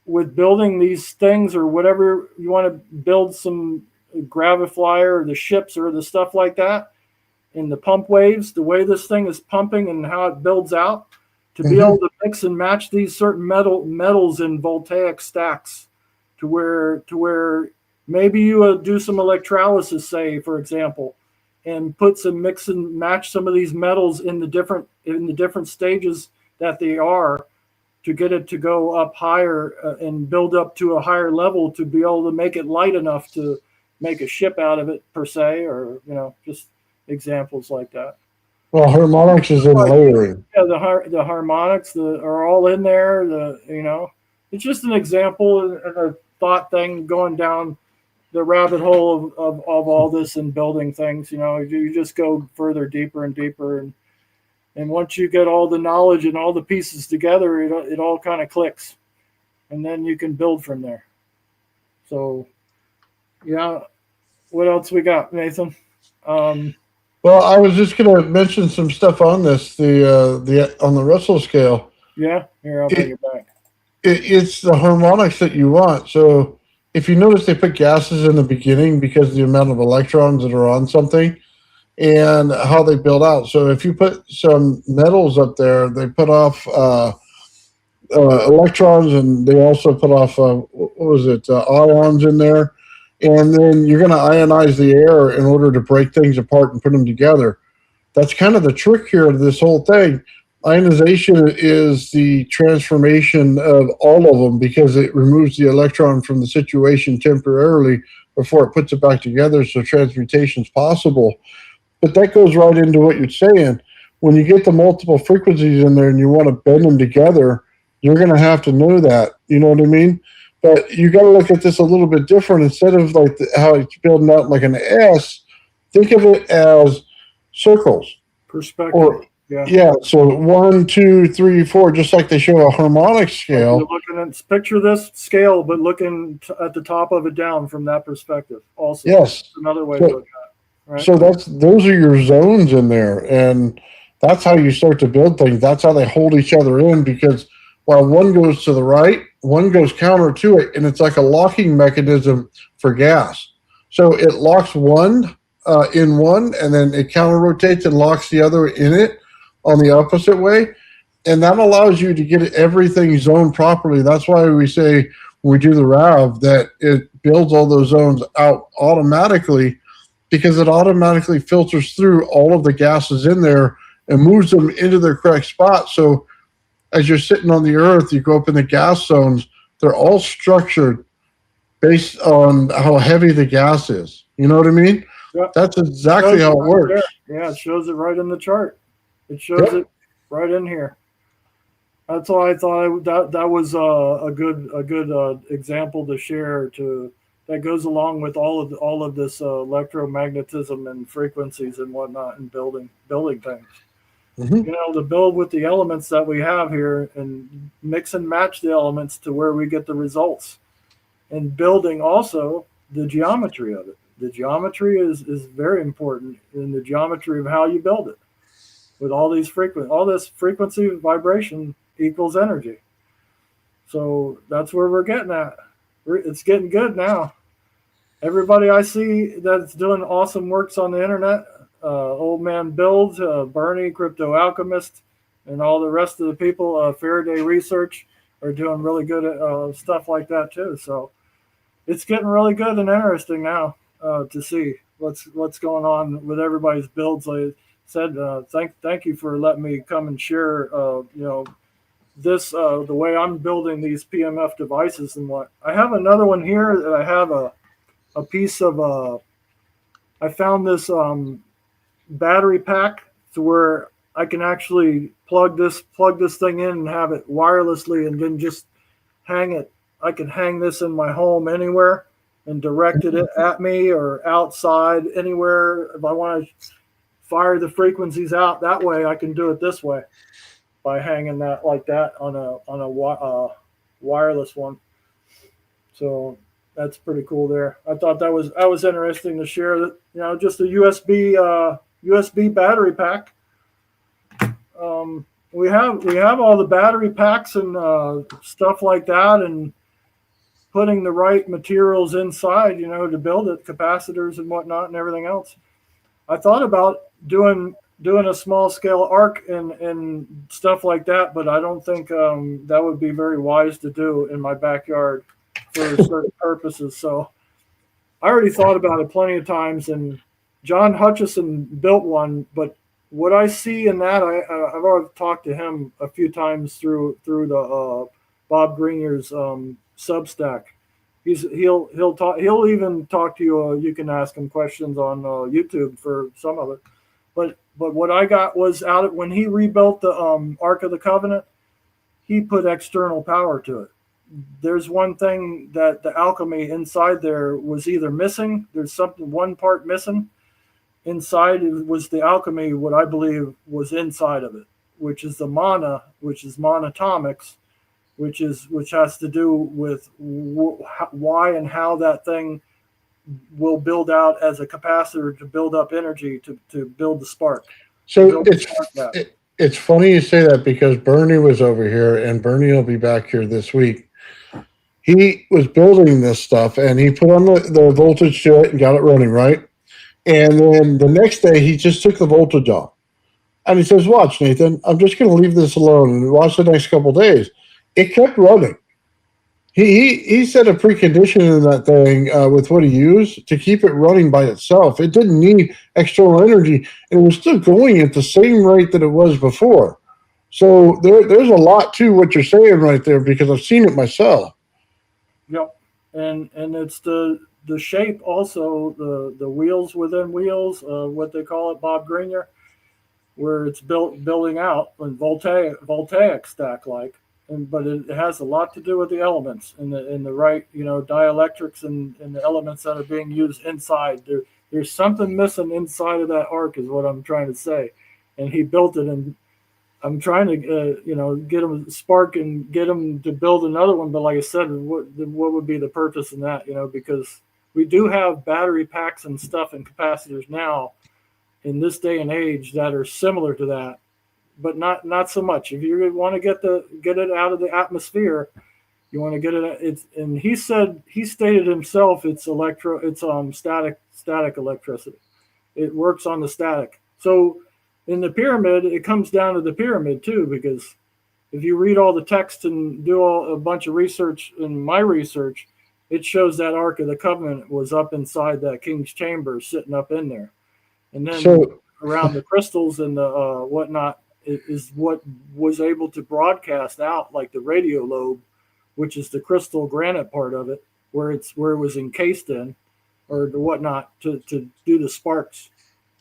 with building these things or whatever you want to build, some Graviflyer or the ships or the stuff like that, in the pump waves, the way this thing is pumping and how it builds out, to be able to mix and match these certain metals in voltaic stacks to where maybe you do some electrolysis, say, for example, and put some mix and match some of these metals in the different stages that they are, to get it to go up higher and build up to a higher level to be able to make it light enough to make a ship out of it, per se, or just examples like that. Well, harmonics is in layering. Yeah, the harmonics are all in there. It's just an example and a thought thing going down the rabbit hole of all this and building things. You just go further, deeper and deeper, and once you get all the knowledge and all the pieces together, it all kind of clicks, and then you can build from there. So, yeah, what else we got, Nathan? Well, I was just going to mention some stuff on this. The on the Russell scale. Yeah, here, I'll bring it back. It's the harmonics that you want. So if you notice, they put gases in the beginning because of the amount of electrons that are on something and how they build out. So if you put some metals up there, they put off electrons, and they also put off ions in there. And then you're going to ionize the air in order to break things apart and put them together. That's kind of the trick here of this whole thing. Ionization is the transformation of all of them because it removes the electron from the situation temporarily before it puts it back together, so transmutation is possible. But that goes right into what you're saying. When you get the multiple frequencies in there and you want to bend them together, you're going to have to know that. You know what I mean? But you got to look at this a little bit different. Instead of like how it's building out like an S, think of it as circles. Perspective. Or, yeah. So 1, 2, 3, 4, just like they show a harmonic scale. You're looking at, picture this scale, but looking at the top of it down from that perspective. Also, yes, another way to look at it. Right? So those are your zones in there, and that's how you start to build things. That's how they hold each other in, because while one goes to the right, one goes counter to it, and it's like a locking mechanism for gas. So it locks one in one, and then it counter rotates and locks the other in it on the opposite way. And that allows you to get everything zoned properly. That's why we say when we do the RAV that it builds all those zones out automatically, because it automatically filters through all of the gases in there and moves them into their correct spot. So as you're sitting on the earth, you go up in the gas zones, they're all structured based on how heavy the gas is. You know what I mean? Yep. That's exactly how it works. Yeah, it shows it right in the chart. It shows it right in here. That's why I thought that was a good example to share, that goes along with all of this electromagnetism and frequencies and whatnot, and building things. Mm-hmm. To build with the elements that we have here and mix and match the elements to where we get the results, and building also the geometry of it. The geometry is very important in the geometry of how you build it. With all this frequency vibration equals energy. So that's where we're getting at. It's getting good now. Everybody I see that's doing awesome works on the internet, Old Man Builds, Bernie, Crypto Alchemist, and all the rest of the people, Faraday Research, are doing really good stuff like that too. So it's getting really good and interesting now to see what's going on with everybody's builds. Like I said, thank you for letting me come and share this the way I'm building these PMF devices and what. I have another one here that I have a piece of I found this battery pack to where I can actually plug this thing in and have it wirelessly, and then just hang it. I can hang this in my home anywhere and direct it at me or outside anywhere. If I want to fire the frequencies out that way, I can do it this way. by hanging that like that on a wireless one. So that's pretty cool there. I thought that was interesting to share that, just a USB battery pack. We have all the battery packs and stuff like that, and putting the right materials inside, to build it, capacitors and whatnot and everything else. I thought about doing a small scale arc and stuff like that, but I don't think that would be very wise to do in my backyard for certain purposes. So I already thought about it plenty of times, and John Hutchison built one, but what I see in that, I've already talked to him a few times through the Bob Greenier's Substack. He'll even talk to you. You can ask him questions on YouTube for some of it. But what I got was when he rebuilt the Ark of the Covenant, he put external power to it. There's one thing that the alchemy inside there was either missing. There's one part missing. Inside was the alchemy, what I believe was inside of it, which is the mana, which is monatomics, which has to do with why and how that thing will build out as a capacitor to build up energy to build the spark. So it's funny you say that, because Bernie was over here, and Bernie will be back here this week. He was building this stuff, and he put on the voltage to it and got it running, right? And then the next day, he just took the voltage off. And he says, watch, Nathan, I'm just going to leave this alone and watch the next couple of days. It kept running. He set a precondition in that thing with what he used to keep it running by itself. It didn't need external energy, and it was still going at the same rate that it was before. So there's a lot to what you're saying right there, because I've seen it myself. Yep, and it's the shape also, the wheels within wheels, what they call it, Bob Greenier, where it's building out and voltaic stack like. But it has a lot to do with the elements and the right, dielectrics and the elements that are being used inside. There's something missing inside of that arc, is what I'm trying to say. And he built it, and I'm trying to, get him spark and get him to build another one. But like I said, what would be the purpose in that? Because we do have battery packs and stuff and capacitors now in this day and age that are similar to that. But not so much. If you want to get it out of the atmosphere, you want to get it. And he stated himself, it's static electricity. It works on the static. So in the pyramid, it comes down to the pyramid too, because if you read all the text and do a bunch of research, in my research, it shows that Ark of the Covenant was up inside that King's Chamber, sitting up in there, and then around the crystals and the whatnot. Is what was able to broadcast out, like the radio lobe, which is the crystal granite part of it, where it was encased in, or the whatnot, to do the sparks.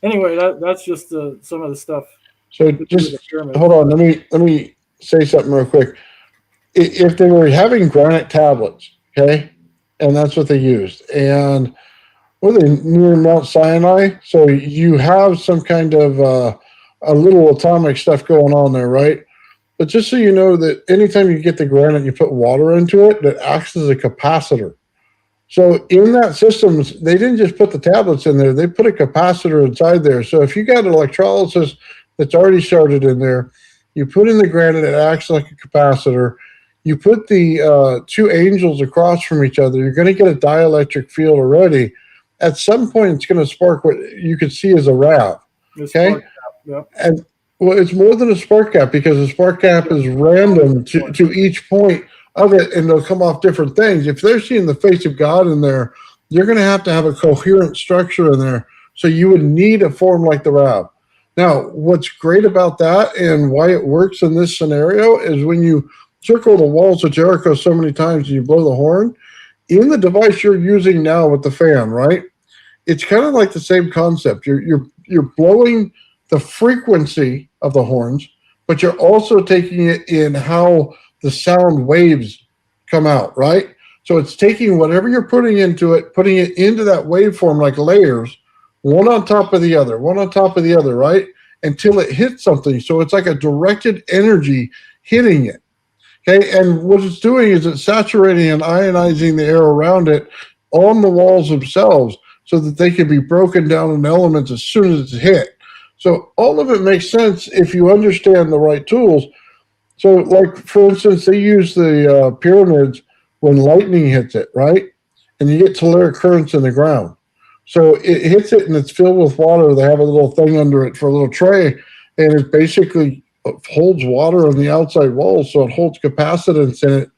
Anyway, that's just some of the stuff. So just hold on. Let me say something real quick. If they were having granite tablets, okay, and that's what they used, and were they near Mount Sinai? So you have some kind of a little atomic stuff going on there, right? But just so you know, that anytime you get the granite and you put water into it, that acts as a capacitor. So in that system, they didn't just put the tablets in there, they put a capacitor inside there. So if you got an electrolysis that's already started in there, you put in the granite, it acts like a capacitor. You put the two angels across from each other, you're going to get a dielectric field already. At some point, it's going to spark what you could see as a RAV. Okay? Yep. And well, it's more than a spark gap, because the spark gap is random to each point of it, and they'll come off different things. If they're seeing the face of God in there, you're going to have a coherent structure in there. So you would need a form like the RAV. Now, what's great about that and why it works in this scenario is when you circle the walls of Jericho so many times and you blow the horn, in the device you're using now with the fan, right? It's kind of like the same concept. You're blowing the frequency of the horns, but you're also taking it in how the sound waves come out, right? So it's taking whatever you're putting into it, putting it into that waveform like layers, one on top of the other, right? until it hits something. So it's like a directed energy hitting it. Okay, and what it's doing is it's saturating and ionizing the air around it on the walls themselves so that they can be broken down in elements as soon as it's hit. So all of it makes sense if you understand the right tools. So, like, for instance, they use the pyramids when lightning hits it, right? And you get telluric currents in the ground. So it hits it and it's filled with water. They have a little thing under it for a little tray, and it basically holds water on the outside walls, so it holds capacitance in it.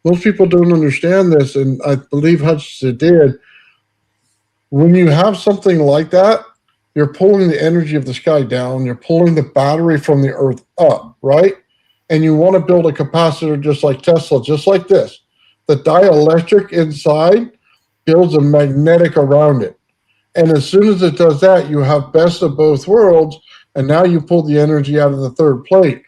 Most people don't understand this, and I believe Hutchinson did. When you have something like that, you're pulling the energy of the sky down. You're pulling the battery from the earth up, right? And you want to build a capacitor just like Tesla, just like this. The dielectric inside builds a magnetic around it. And as soon as it does that, you have best of both worlds, and now you pull the energy out of the third plate.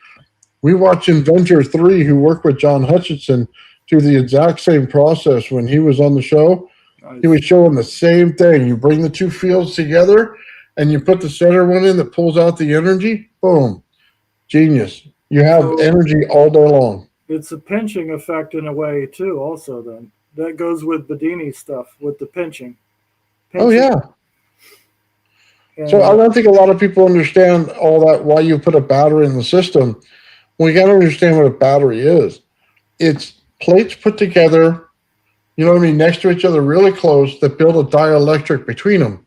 We watch Inventor 3, who worked with John Hutchinson, do the exact same process when he was on the show. Nice. He was showing the same thing. You bring the two fields together, and you put the center one in that pulls out the energy. Boom. Genius. You have energy all day long. It's a pinching effect in a way, too, also, then. That goes with Bedini stuff, with the pinching. Oh, yeah. And So I don't think a lot of people understand all that, why you put a battery in the system. Well, you got to understand what a battery is. It's plates put together, you know what I mean, next to each other really close that build a dielectric between them.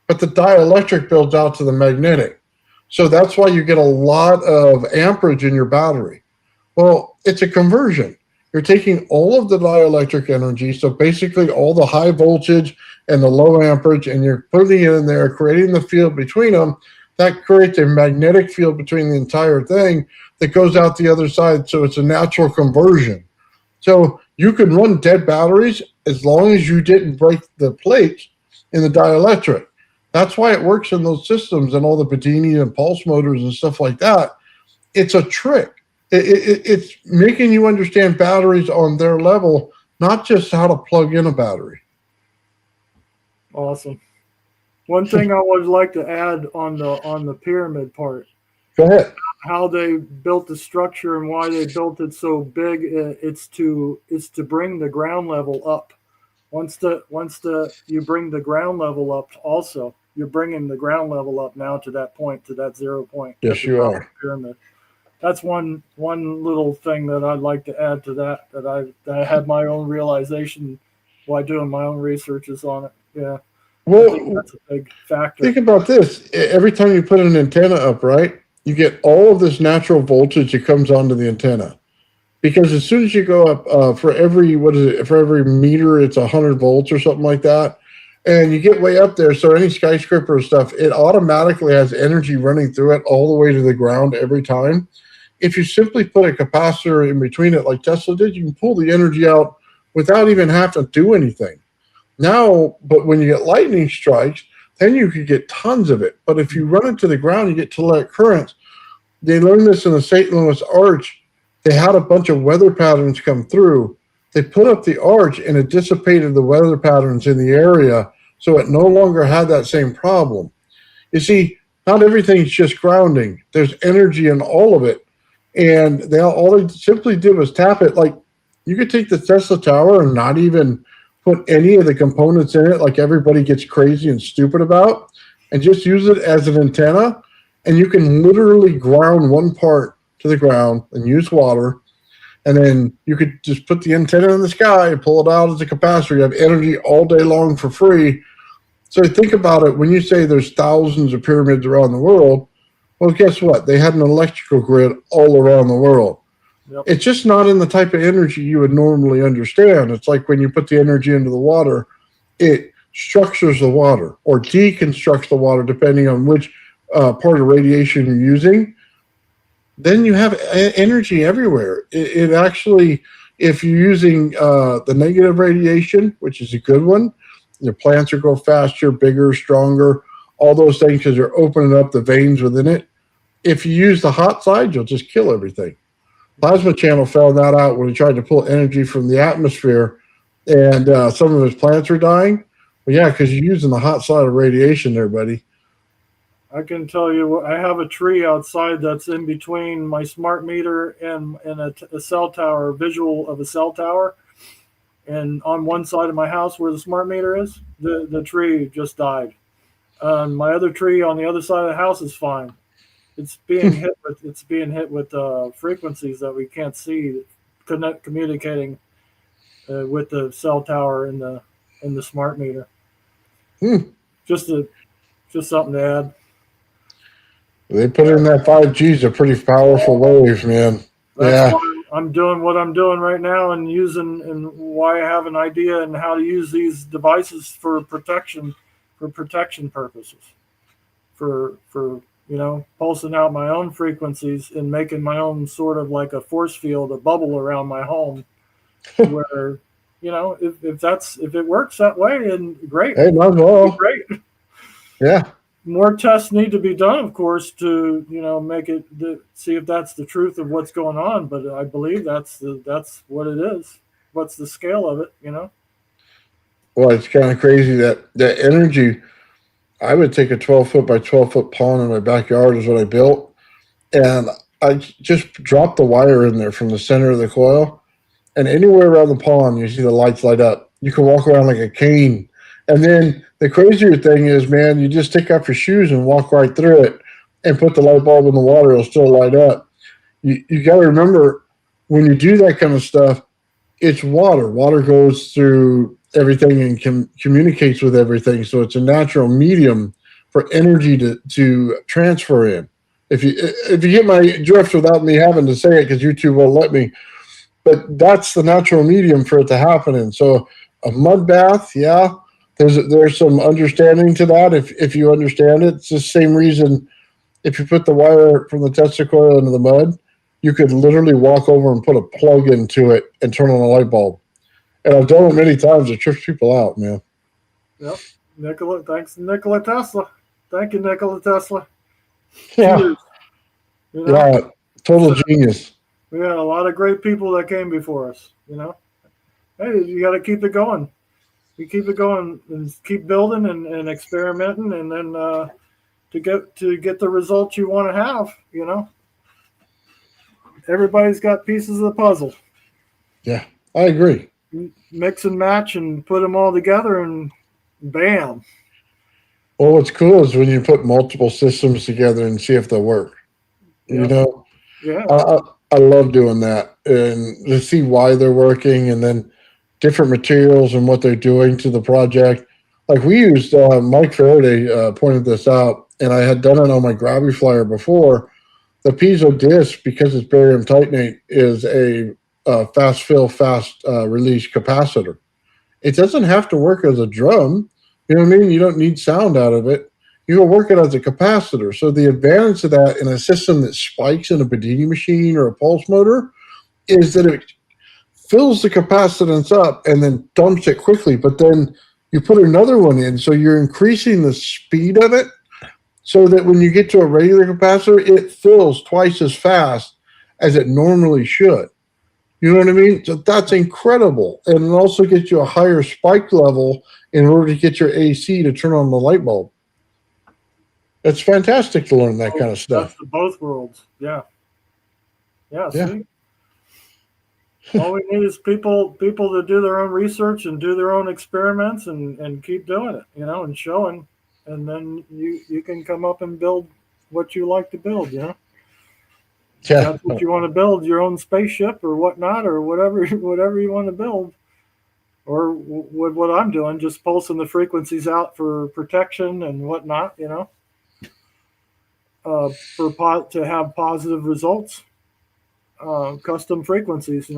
But the dielectric builds out to the magnetic. So that's why you get a lot of amperage in your battery. Well, it's a conversion. You're taking all of the dielectric energy, so basically all the high voltage and the low amperage, and you're putting it in there, creating the field between them. That creates a magnetic field between the entire thing that goes out the other side, so it's a natural conversion. So you can run dead batteries as long as you didn't break the plates in the dielectric. That's why it works in those systems and all the Bedini and pulse motors and stuff like that. It's a trick. It's making you understand batteries on their level, not just how to plug in a battery. awesome. One thing I would like to add on the pyramid part, Go ahead. how they built the structure and why they built it so big. It's to bring the ground level up. Once you bring the ground level up, also you're bringing the ground level up now to that point, to that 0 point. Yes, you are. Pyramid. That's one little thing that I'd like to add to that I had my own realization while doing my own researches on it. Yeah. I think Well, that's a big factor. think about this. Every time you put an antenna up, right, you get all of this natural voltage that comes onto the antenna. Because as soon as you go up for every meter, it's 100 volts or something like that. And you get way up there, so any skyscraper stuff, it automatically has energy running through it all the way to the ground every time. If you simply put a capacitor in between it like Tesla did, you can pull the energy out without even having to do anything. Now, but when you get lightning strikes, then you could get tons of it. But if you run it to the ground, you get telluric currents. They learned this in the St. Louis Arch. They had a bunch of weather patterns come through. They put up the arch and it dissipated the weather patterns in the area, so it no longer had that same problem. You see, not everything's just grounding. There's energy in all of it. And all they simply did was tap it. Like, you could take the Tesla Tower and not even put any of the components in it like everybody gets crazy and stupid about, and just use it as an antenna, and you can literally ground one part to the ground and use water, and then you could just put the antenna in the sky and pull it out as a capacitor. You have energy all day long for free. So think about it. When you say there's thousands of pyramids around the world, well, guess what? They had an electrical grid all around the world. Yep. It's just not in the type of energy you would normally understand. It's like when you put the energy into the water, it structures the water or deconstructs the water depending on which part of radiation you're using. Then you have energy everywhere. It actually, if you're using the negative radiation, which is a good one, your plants will grow faster, bigger, stronger, all those things because you're opening up the veins within it. If you use the hot side, you'll just kill everything. Plasma Channel found that out when he tried to pull energy from the atmosphere, and some of his plants were dying. Well, yeah, because you're using the hot side of radiation there, buddy. I can tell you, I have a tree outside that's in between my smart meter and a cell tower, visual of a cell tower. And on one side of my house where the smart meter is, the tree just died. My other tree on the other side of the house is fine. It's being hit with frequencies that we can't see, communicating with the cell tower in the smart meter. Hmm. Just something to add. They put in that 5G is a pretty powerful wave, man. That's Yeah. why I'm doing what I'm doing right now, and why I have an idea and how to use these devices for protection purposes, for pulsing out my own frequencies and making my own sort of like a force field, a bubble around my home, where if it works that way, then great. Hey, not at all. Great. Yeah. More tests need to be done, of course, to make it see if that's the truth of what's going on. But I believe that's what it is. What's the scale of it? Well, it's kind of crazy that energy. I would take a 12-foot by 12-foot pond in my backyard is what I built, and I just dropped the wire in there from the center of the coil, and anywhere around the pond you see the lights light up. You can walk around like a cane, and then the crazier thing is, man, you just take off your shoes and walk right through it, and put the light bulb in the water; it'll still light up. You got to remember when you do that kind of stuff, it's water. Water goes through everything and communicates with everything. So it's a natural medium for energy to transfer in. If you get my drift without me having to say it, because YouTube won't let me, but that's the natural medium for it to happen in. So a mud bath, yeah, there's some understanding to that. If you understand it, it's the same reason. If you put the wire from the Tesla coil into the mud, you could literally walk over and put a plug into it and turn on a light bulb. And I've done it many times. It trips people out, man. Yep. Thanks, Nikola Tesla. Thank you, Nikola Tesla. Yeah. Cheers. Yeah. Total genius. We had a lot of great people that came before us. Hey, you got to keep it going. You keep it going and keep building and experimenting, and then to get the results you want to have. Everybody's got pieces of the puzzle. Yeah, I agree. Mix and match and put them all together, and bam. Well, what's cool is when you put multiple systems together and see if they work. Yep. Yeah. I love doing that, and to see why they're working, and then different materials and what they're doing to the project. Like we used, Mike Faraday pointed this out, and I had done it on my Gravity Flyer before. The piezo disc, because it's barium titanate, is a fast fill, fast release capacitor. It doesn't have to work as a drum. You know what I mean? You don't need sound out of it. You can work it as a capacitor. So the advantage of that in a system that spikes in a Bedini machine or a pulse motor is that it fills the capacitance up and then dumps it quickly. But then you put another one in, so you're increasing the speed of it, so that when you get to a regular capacitor, it fills twice as fast as it normally should. You know what I mean? So that's incredible. And it also gets you a higher spike level in order to get your AC to turn on the light bulb. It's fantastic to learn that kind of stuff. That's both worlds. Yeah. Yeah. Yeah. See? All we need is people to do their own research and do their own experiments and keep doing it, and showing. And then you can come up and build what you like to build, Yeah. That's what you want to build, your own spaceship or whatnot, or whatever you want to build. Or with what I'm doing, just pulsing the frequencies out for protection and whatnot, to have positive results. Custom frequencies,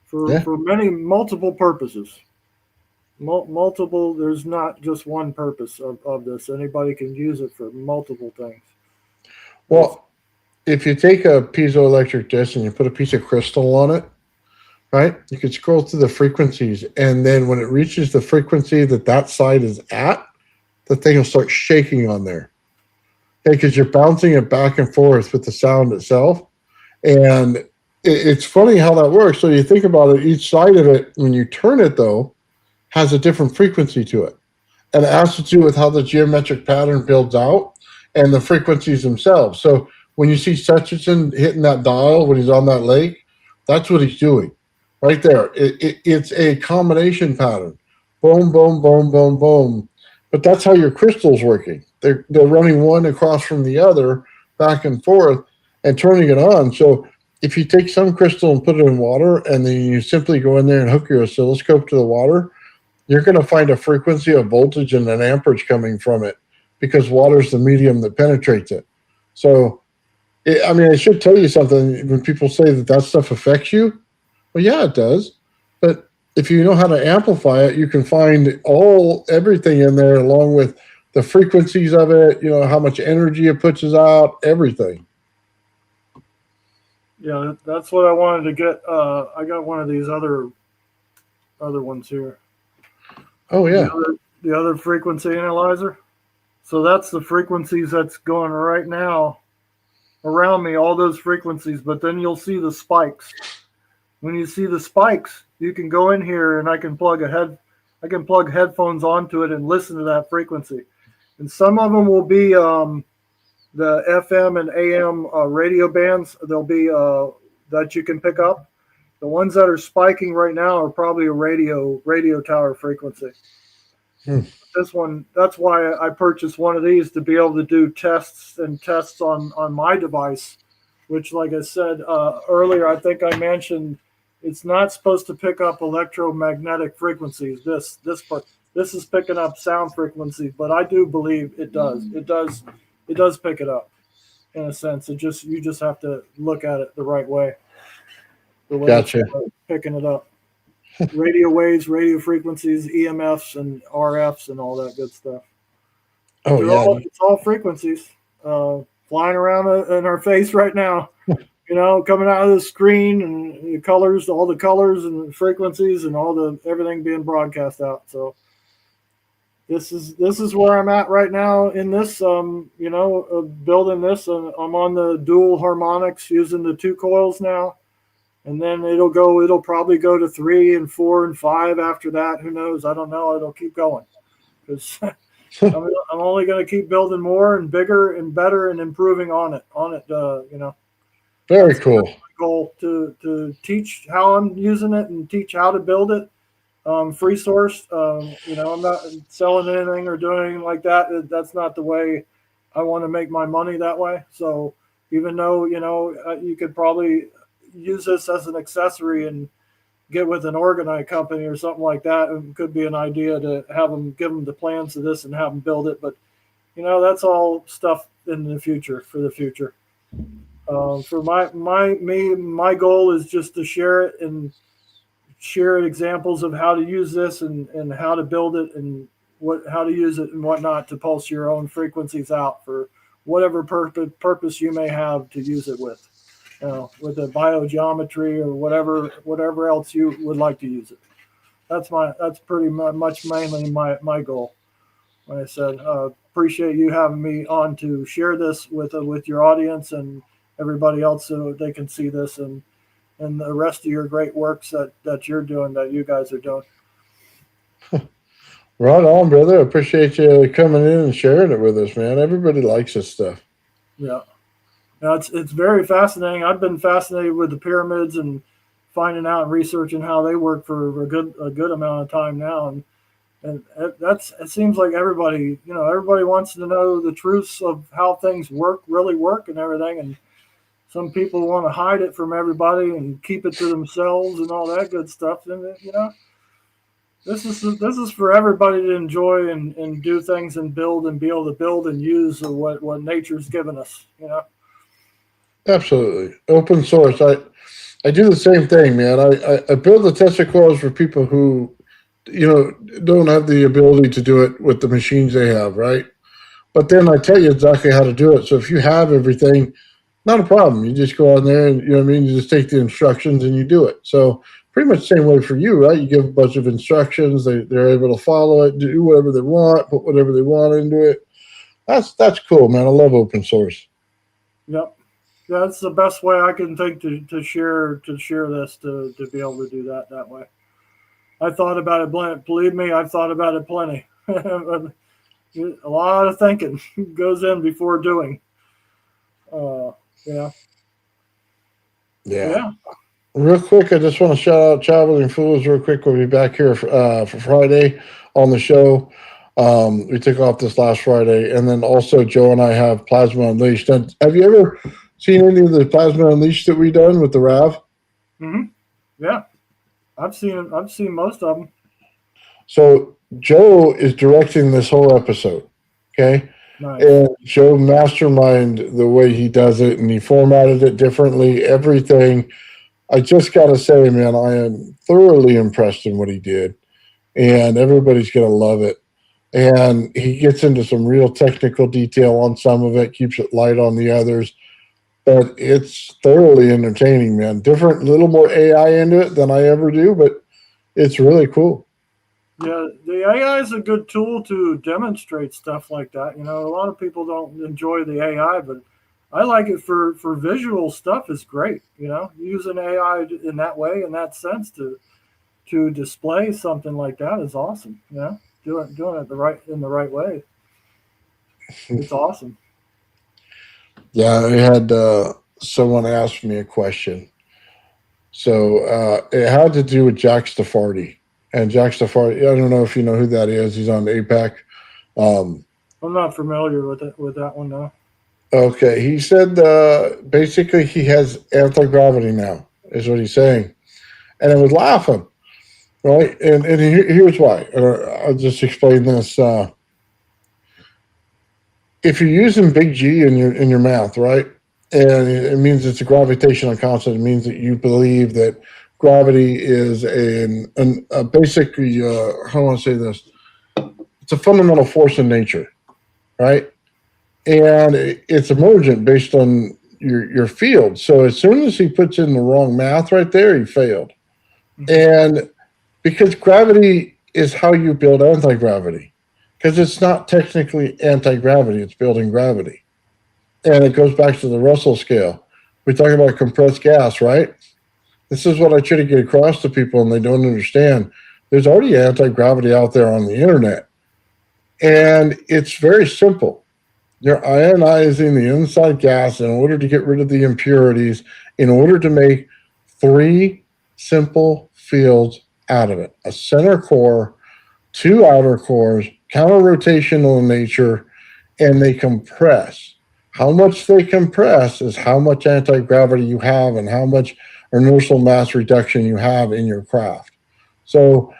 for multiple purposes. Multiple, there's not just one purpose of this. Anybody can use it for multiple things. Well, if you take a piezoelectric disc and you put a piece of crystal on it, right, you can scroll through the frequencies, and then when it reaches the frequency that side is at, the thing will start shaking on there. Okay, because you're bouncing it back and forth with the sound itself. And it's funny how that works. So you think about it, each side of it, when you turn it, though, has a different frequency to it. And it has to do with how the geometric pattern builds out. and the frequencies themselves. So when you see Hutchinson hitting that dial when he's on that lake, that's what he's doing right there. It's a combination pattern. Boom, boom, boom, boom, boom. But that's how your crystal's working. They're running one across from the other, back and forth, and turning it on. So if you take some crystal and put it in water, and then you simply go in there and hook your oscilloscope to the water, you're going to find a frequency of voltage and an amperage coming from it, because water is the medium that penetrates it. So, I mean, I should tell you something. When people say that stuff affects you, well, yeah, it does. But if you know how to amplify it, you can find everything in there, along with the frequencies of it, how much energy it pushes out, everything. Yeah, that's what I wanted to get. I got one of these other ones here. Oh, yeah. The other frequency analyzer. So that's the frequencies that's going right now around me, all those frequencies. But then you'll see the spikes. When you see the spikes, you can go in here and I can plug headphones onto it and listen to that frequency. And some of them will be the FM and AM radio bands. They'll be that you can pick up. The ones that are spiking right now are probably a radio tower frequency. This one, that's why I purchased one of these, to be able to do tests on my device, which, like I said earlier, I think I mentioned, it's not supposed to pick up electromagnetic frequencies. This is picking up sound frequencies, but I do believe it does. It does pick it up in a sense. You just have to look at it the right way. The way Gotcha. It's picking it up. Radio waves, radio frequencies, EMFs and RFs and all that good stuff. Oh, yeah. It's all frequencies flying around in our face right now. Coming out of the screen, and the colors, all the colors and the frequencies and everything being broadcast out. So this is where I'm at right now in this, building this. I'm on the dual harmonics using the 2 coils now. And then it'll probably go to 3 and 4 and 5 after that. Who knows? I don't know. It'll keep going, because I'm only going to keep building more and bigger and better and improving on it. Very cool. That's my goal, to teach how I'm using it and teach how to build it. Free source. I'm not selling anything or doing anything like that. That's not the way I want to make my money that way. So even though, you could probably use this as an accessory and get with an Orgonite company or something like that, it could be an idea to give them the plans to this and have them build it. But that's all stuff in the future, for the future. For my goal is just to share it and share examples of how to use this and how to build it and how to use it and whatnot, to pulse your own frequencies out for whatever purpose you may have to use it with. With the biogeometry or whatever else you would like to use it. That's pretty much mainly my goal. Like I said, appreciate you having me on to share this with your audience and everybody else, so they can see this and the rest of your great works that you're doing, that you guys are doing. Right on, brother. I appreciate you coming in and sharing it with us, man. Everybody likes this stuff. Yeah. Now, it's very fascinating. I've been fascinated with the pyramids and finding out and researching how they work for a good amount of time now, and it seems like everybody wants to know the truths of how things really work and everything, and some people want to hide it from everybody and keep it to themselves and all that good stuff. And this is for everybody to enjoy and do things and build and be able to build and use what nature's given us. Absolutely. Open source. I do the same thing, man. I build the Tesla coils for people who, don't have the ability to do it with the machines they have, right? But then I tell you exactly how to do it. So if you have everything, not a problem. You just go on there and, you just take the instructions and you do it. So pretty much the same way for you, right? You give a bunch of instructions. They're able to follow it, do whatever they want, put whatever they want into it. That's cool, man. I love open source. Yep. That's the best way I can think to share this, to be able to do that way. I thought about it. Believe me, I've thought about it plenty. A lot of thinking goes in before doing. Yeah. Yeah. Real quick, I just want to shout out Traveling Fools real quick. We'll be back here for Friday on the show. We took off this last Friday. And then also Joe and I have Plasma Unleashed. And have you ever seen any of the Plasma Unleashed that we done with the RAV? Mm-hmm. Yeah. I've seen most of them. So Joe is directing this whole episode. Okay. Nice. And Joe masterminded the way he does it, and he formatted it differently, everything. I just got to say, man, I am thoroughly impressed in what he did, and everybody's going to love it. And he gets into some real technical detail on some of it, keeps it light on the others, but it's thoroughly entertaining, man. Different, little more AI into it than I ever do, but it's really cool. Yeah, the AI is a good tool to demonstrate stuff like that. You know, a lot of people don't enjoy the AI, but I like it for visual stuff. Is great. You know, using AI in that way, in that sense, to display something like that is awesome. You know, doing it in the right way. It's awesome. Yeah, I had someone ask me a question. So it had to do with Jack Staffardi. And Jack Staffardi, I don't know if you know who that is. He's on APAC. I'm not familiar with that one though. Okay, he said basically he has anti-gravity now, is what he's saying. And I was laughing, right? And here's why. I'll just explain this. If you're using big G in your math, right? And it means it's a gravitational constant. It means that you believe that gravity is a basically, how do I want to say this? It's a fundamental force in nature, right? And it's emergent based on your field. So as soon as he puts in the wrong math right there, he failed. And because gravity is how you build anti-gravity, because it's not technically anti-gravity, it's building gravity. And it goes back to the Russell scale. We talk about compressed gas, right? This is what I try to get across to people, and they don't understand. There's already anti-gravity out there on the internet. And it's very simple. You're ionizing the inside gas in order to get rid of the impurities, in order to make three simple fields out of it: a center core, two outer cores, counter-rotational in nature, and they compress. How much they compress is how much anti-gravity you have and how much inertial mass reduction you have in your craft. So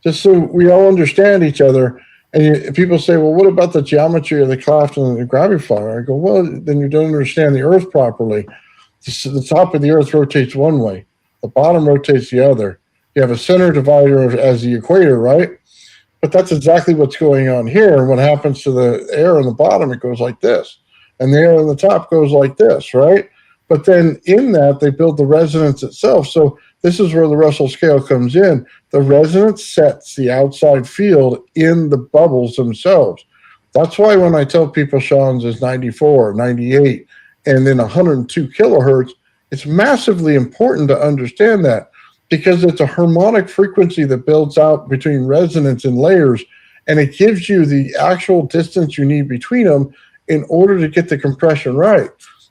just so we all understand each other, and people say, well, what about the geometry of the craft and the gravity flyer? I go, well, then you don't understand the Earth properly. The top of the Earth rotates one way. The bottom rotates the other. You have a center divider as the equator, right? But that's exactly what's going on here. What happens to the air on the bottom, it goes like this. And the air on the top goes like this, right? But then in that, they build the resonance itself. So this is where the Russell scale comes in. The resonance sets the outside field in the bubbles themselves. That's why when I tell people Sean's is 94, 98, and then 102 kilohertz, it's massively important to understand that, because it's a harmonic frequency that builds out between resonance and layers, and it gives you the actual distance you need between them in order to get the compression right.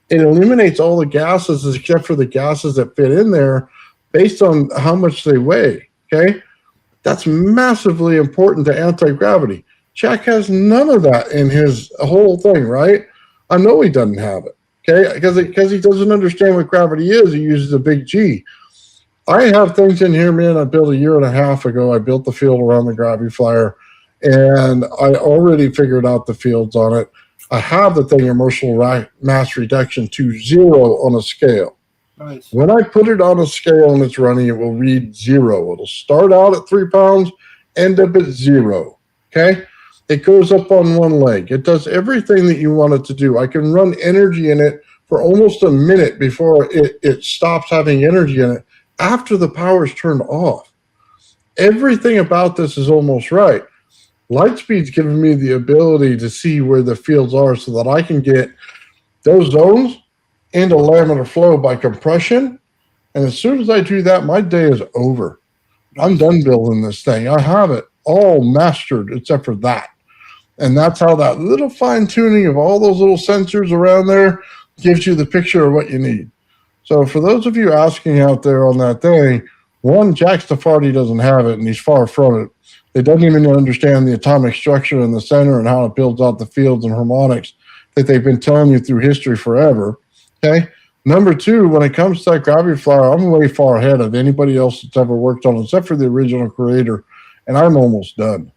It eliminates all the gases except for the gases that fit in there based on how much they weigh, okay? That's massively important to anti-gravity. Jack has none of that in his whole thing, right? I know he doesn't have it, okay? Because he doesn't understand what gravity is. He uses a big G. I have things in here, man. I built a year and a half ago. I built the field around the gravity flyer, and I already figured out the fields on it. I have the thing inertial mass reduction to 0 on a scale. Nice. When I put it on a scale and it's running, it will read 0. It'll start out at 3 pounds, end up at 0. Okay? It goes up on one leg. It does everything that you want it to do. I can run energy in it for almost a minute before it stops having energy in it after the power is turned off. Everything about this is almost right. Lightspeed's giving me the ability to see where the fields are so that I can get those zones into laminar flow by compression. And as soon as I do that, my day is over. I'm done building this thing. I have it all mastered except for that. And that's how that little fine tuning of all those little sensors around there gives you the picture of what you need. So for those of you asking out there on that thing, one, Jack Staffardi doesn't have it, and he's far from it. They doesn't even understand the atomic structure in the center and how it builds out the fields and harmonics that they've been telling you through history forever. Okay. Number two, when it comes to that gravity flower, I'm way far ahead of anybody else that's ever worked on it, except for the original creator, and I'm almost done.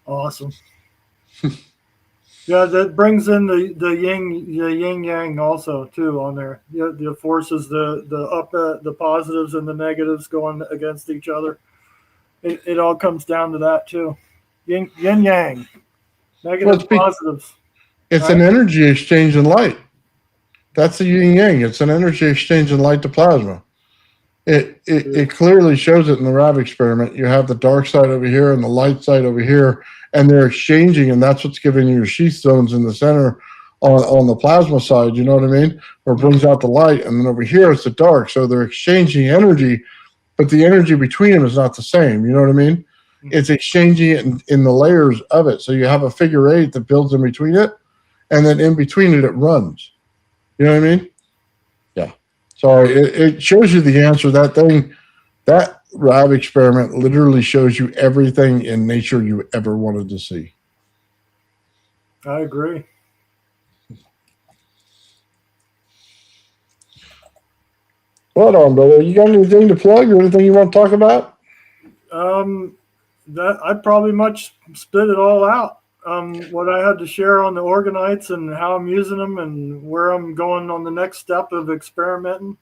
Awesome. Yeah, that brings in the yin yang also too on there. Yeah, the forces, the positives and the negatives going against each other. It all comes down to that too. Yin yang, negative, positives. It's right? An energy exchange in light. That's the yin yang. It's an energy exchange in light to plasma. It clearly shows it in the RAV experiment. You have the dark side over here and the light side over here, and they're exchanging, and that's what's giving you your sheath zones in the center on the plasma side, you know what I mean? Where it brings out the light, and then over here it's the dark. So they're exchanging energy, but the energy between them is not the same, you know what I mean? It's exchanging it in the layers of it. So you have a figure eight that builds in between it, and then in between it runs. You know what I mean? Yeah. So it shows you the answer. That thing, that RAV experiment literally shows you everything in nature you ever wanted to see. I agree. Hold on, brother. You got anything to plug or anything you want to talk about? That I probably much spit it all out. What I had to share on the Orgonites and how I'm using them and where I'm going on the next step of experimenting.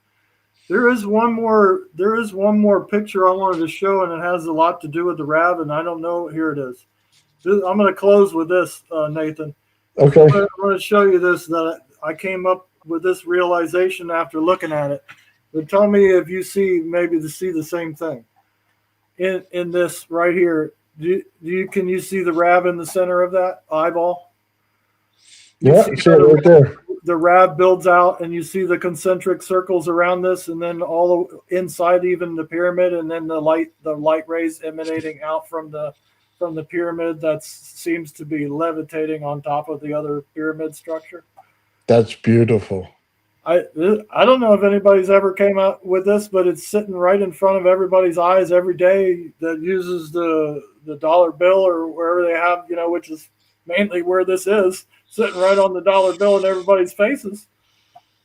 There is one more picture I wanted to show, and it has a lot to do with the RAV, and I don't know. Here it is. I'm going to close with this, Nathan. Okay. I'm going to show you this, that I came up with this realization after looking at it. But tell me if you see the same thing. In this right here, can you see the RAV in the center of that eyeball? Yeah, see it right there. The RAV builds out, and you see the concentric circles around this, and then all inside, even the pyramid, and then the light rays emanating out from the pyramid that seems to be levitating on top of the other pyramid structure. That's beautiful. I don't know if anybody's ever came out with this, but it's sitting right in front of everybody's eyes every day that uses the dollar bill or wherever they have, which is mainly where this is, sitting right on the dollar bill in everybody's faces.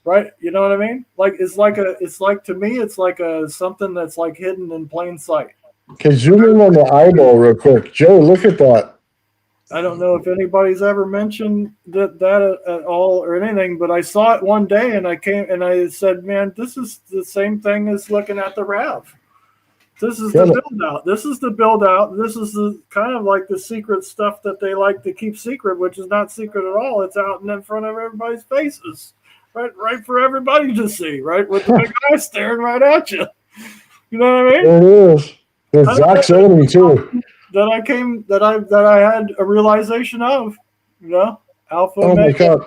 Right? You know what I mean? Like to me, it's like something that's like hidden in plain sight. Okay, zoom in on the eyeball real quick. Joe, look at that. I don't know if anybody's ever mentioned that at all or anything, but I saw it one day and I came and I said, man, this is the same thing as looking at the RAV. This is the build out. This is the build out. This is the kind of like the secret stuff that they like to keep secret, which is not secret at all. It's out in front of everybody's faces, right for everybody to see, right? With the big eye staring right at you. You know what I mean? It is. The exact same too. That I had a realization of, alpha. Oh my God.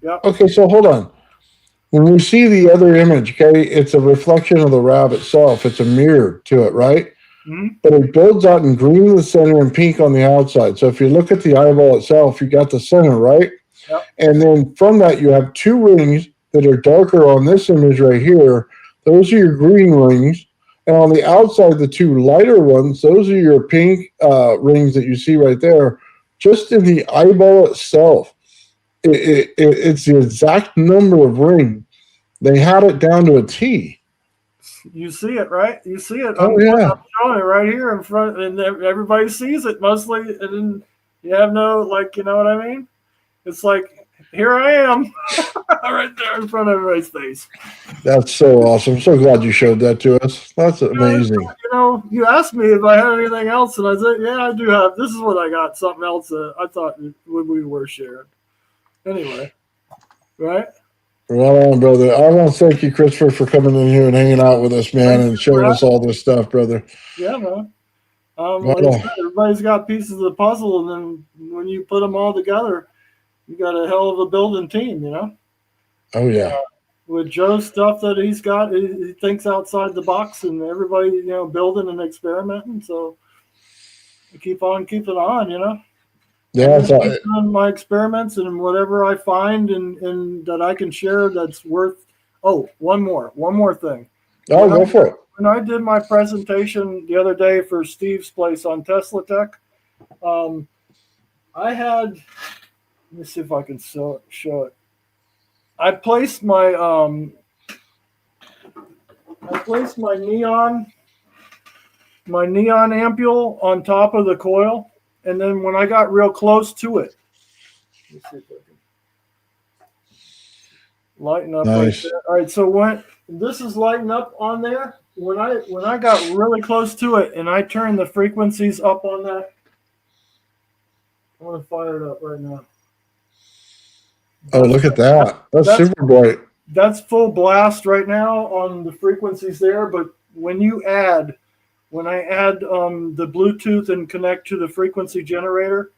Yeah. Okay, so hold on. When we see the other image, okay, it's a reflection of the RAV itself. It's a mirror to it, right? Mm-hmm. But it builds out in green in the center and pink on the outside. So if you look at the eyeball itself, you got the center, right? Yep. And then from that, you have two rings that are darker on this image right here. Those are your green rings. And on the outside, the two lighter ones, those are your pink rings that you see right there. Just in the eyeball itself, it's the exact number of rings. They had it down to a T. You see it, right? You see it. Oh, yeah. I'm showing it right here in front, and everybody sees it mostly. And then you have no, you know what I mean? It's like, here I am, right there in front of everybody's face. That's so awesome. I'm so glad you showed that to us. That's amazing. You asked me if I had anything else, and I said, yeah, I do have. This is what I got, something else that I thought would be worth sharing. Anyway, right? Right on, brother. I want to thank you, Christopher, for coming in here and hanging out with us, man, and showing us all this stuff, brother. Yeah, man. Everybody's got pieces of the puzzle, and then when you put them all together, you got a hell of a building team, Oh, yeah. With Joe's stuff that he's got, he thinks outside the box, and everybody, building and experimenting. So keep on keeping on, Yeah, And so, keep doing my experiments and whatever I find and that I can share that's worth. Oh, one more thing. oh, go for it. When I did my presentation the other day for Steve's place on Tesla Tech, I had. Let me see if I can show it. I placed my neon ampule on top of the coil, and then when I got real close to it, let's see if I can lighten up right Nice. there. All right, so when this is lighting up on there, when I got really close to it and I turned the frequencies up on that, I want to fire it up right now. Oh, look at that. That's super bright. That's full blast right now on the frequencies there. But when I add the Bluetooth and connect to the frequency generator,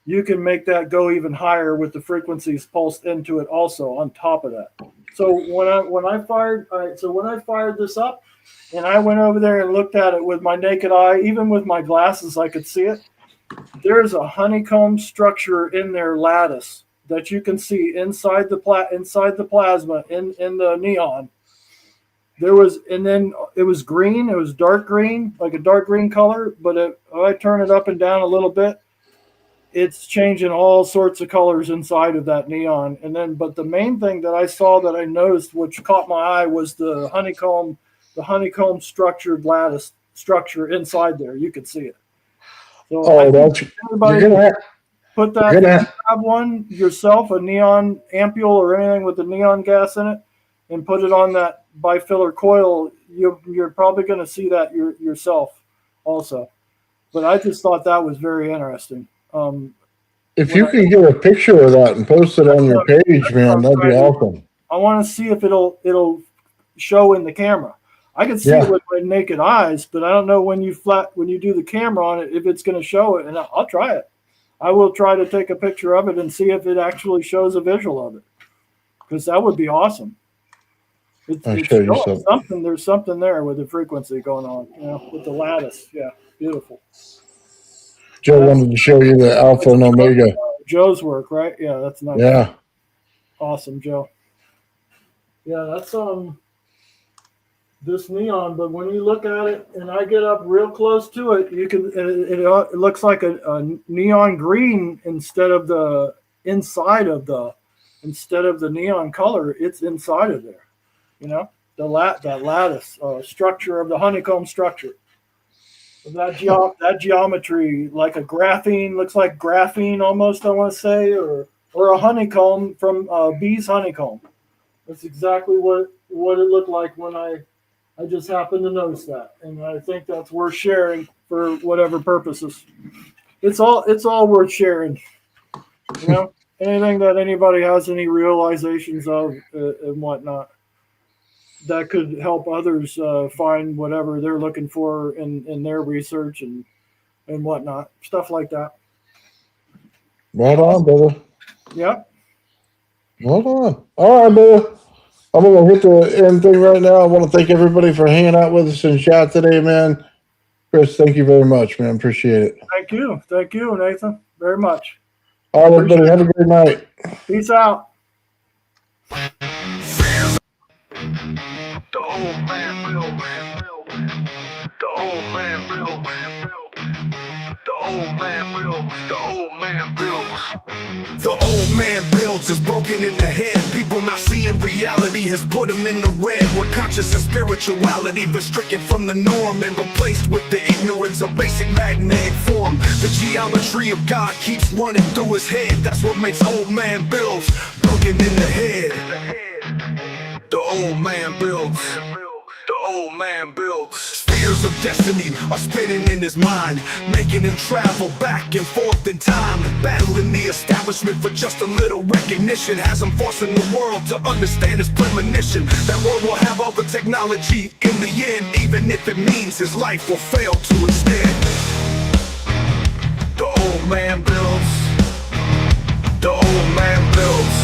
you can make that go even higher with the frequencies pulsed into it also on top of that. So when I fired this up and I went over there and looked at it with my naked eye, even with my glasses, I could see it. There's a honeycomb structure in their lattice that you can see inside the plasma in the neon. And then it was green. It was dark green, like a dark green color. But if I turn it up and down a little bit, it's changing all sorts of colors inside of that neon. But the main thing that I saw that I noticed, which caught my eye, was the honeycomb structured lattice structure inside there. You could see it. So you're gonna put that. If you have one yourself, a neon ampule or anything with the neon gas in it, and put it on that bifiller coil, you're probably going to see that yourself also. But I just thought that was very interesting. If you can get a picture of that and post it on your page, man, that'd be awesome. I want to see if it'll show in the camera. I can see it with my naked eyes, but I don't know when you do the camera on it if it's going to show it. And I'll try it. I will try to take a picture of it and see if it actually shows a visual of it, because that would be awesome. It's showing something. There's something there with the frequency going on, with the lattice. Yeah, beautiful. Joe wanted to show you the alpha and omega. Joe's work, right? Yeah, that's nice. Yeah. Awesome, Joe. Yeah, that's this neon, but when you look at it and I get up real close to it, it looks like a neon green instead of the neon color. It's inside of there, that lattice structure of the honeycomb structure. That geometry, like a graphene, looks like graphene almost, I want to say, or a honeycomb from bee's honeycomb. That's exactly what it looked like when I just happened to notice that, and I think that's worth sharing for whatever purposes. It's all worth sharing. Anything that anybody has any realizations of and whatnot that could help others find whatever they're looking for in their research and whatnot, stuff like that. Right on, brother. Yep. Right on. All right, brother. I'm going to hit the end thing right now. I want to thank everybody for hanging out with us in chat today, man. Chris, thank you very much, man. Appreciate it. Thank you. Thank you, Nathan, very much. All right, everybody. Have a great night. Peace out. The old man Bill. The old man Bill. The old man Bill. The old man builds. The old man builds is broken in the head. People not seeing reality has put them in the red. Where conscious and spirituality restricted from the norm and replaced with the ignorance of basic magnetic form. The geometry of God keeps running through his head. That's what makes old man builds broken in the head. The old man builds. The old man builds. Spheres of destiny are spinning in his mind, making him travel back and forth in time, battling the establishment for just a little recognition. Has him forcing the world to understand his premonition. That world will have all the technology in the end, even if it means his life will fail to instead. The old man builds. The old man builds.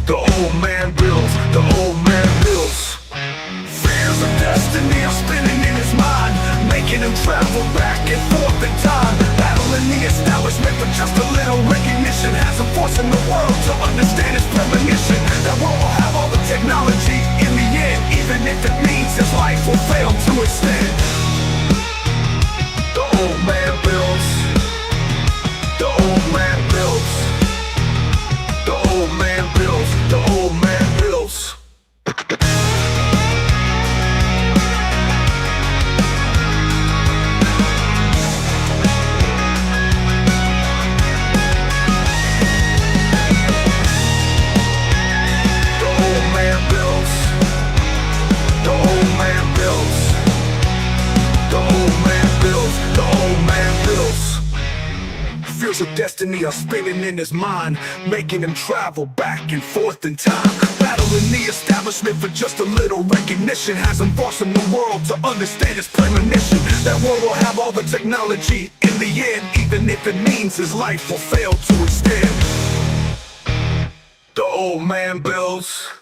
The old man builds. The old man builds. Fears of destiny are spinning in his mind, making making them travel back and forth in time, battling the establishment for just a little recognition, has them forcing the world to understand its premonition. That world will have all the technology in the end, even if it means his life will fail to extend. The old man builds. The old man builds. The old man builds. The old man builds. Fears of destiny are spinning in his mind, making him travel back and forth in time, battling the establishment for just a little recognition, has him forcing the world to understand his premonition. That world will have all the technology in the end, even if it means his life will fail to extend. The old man builds.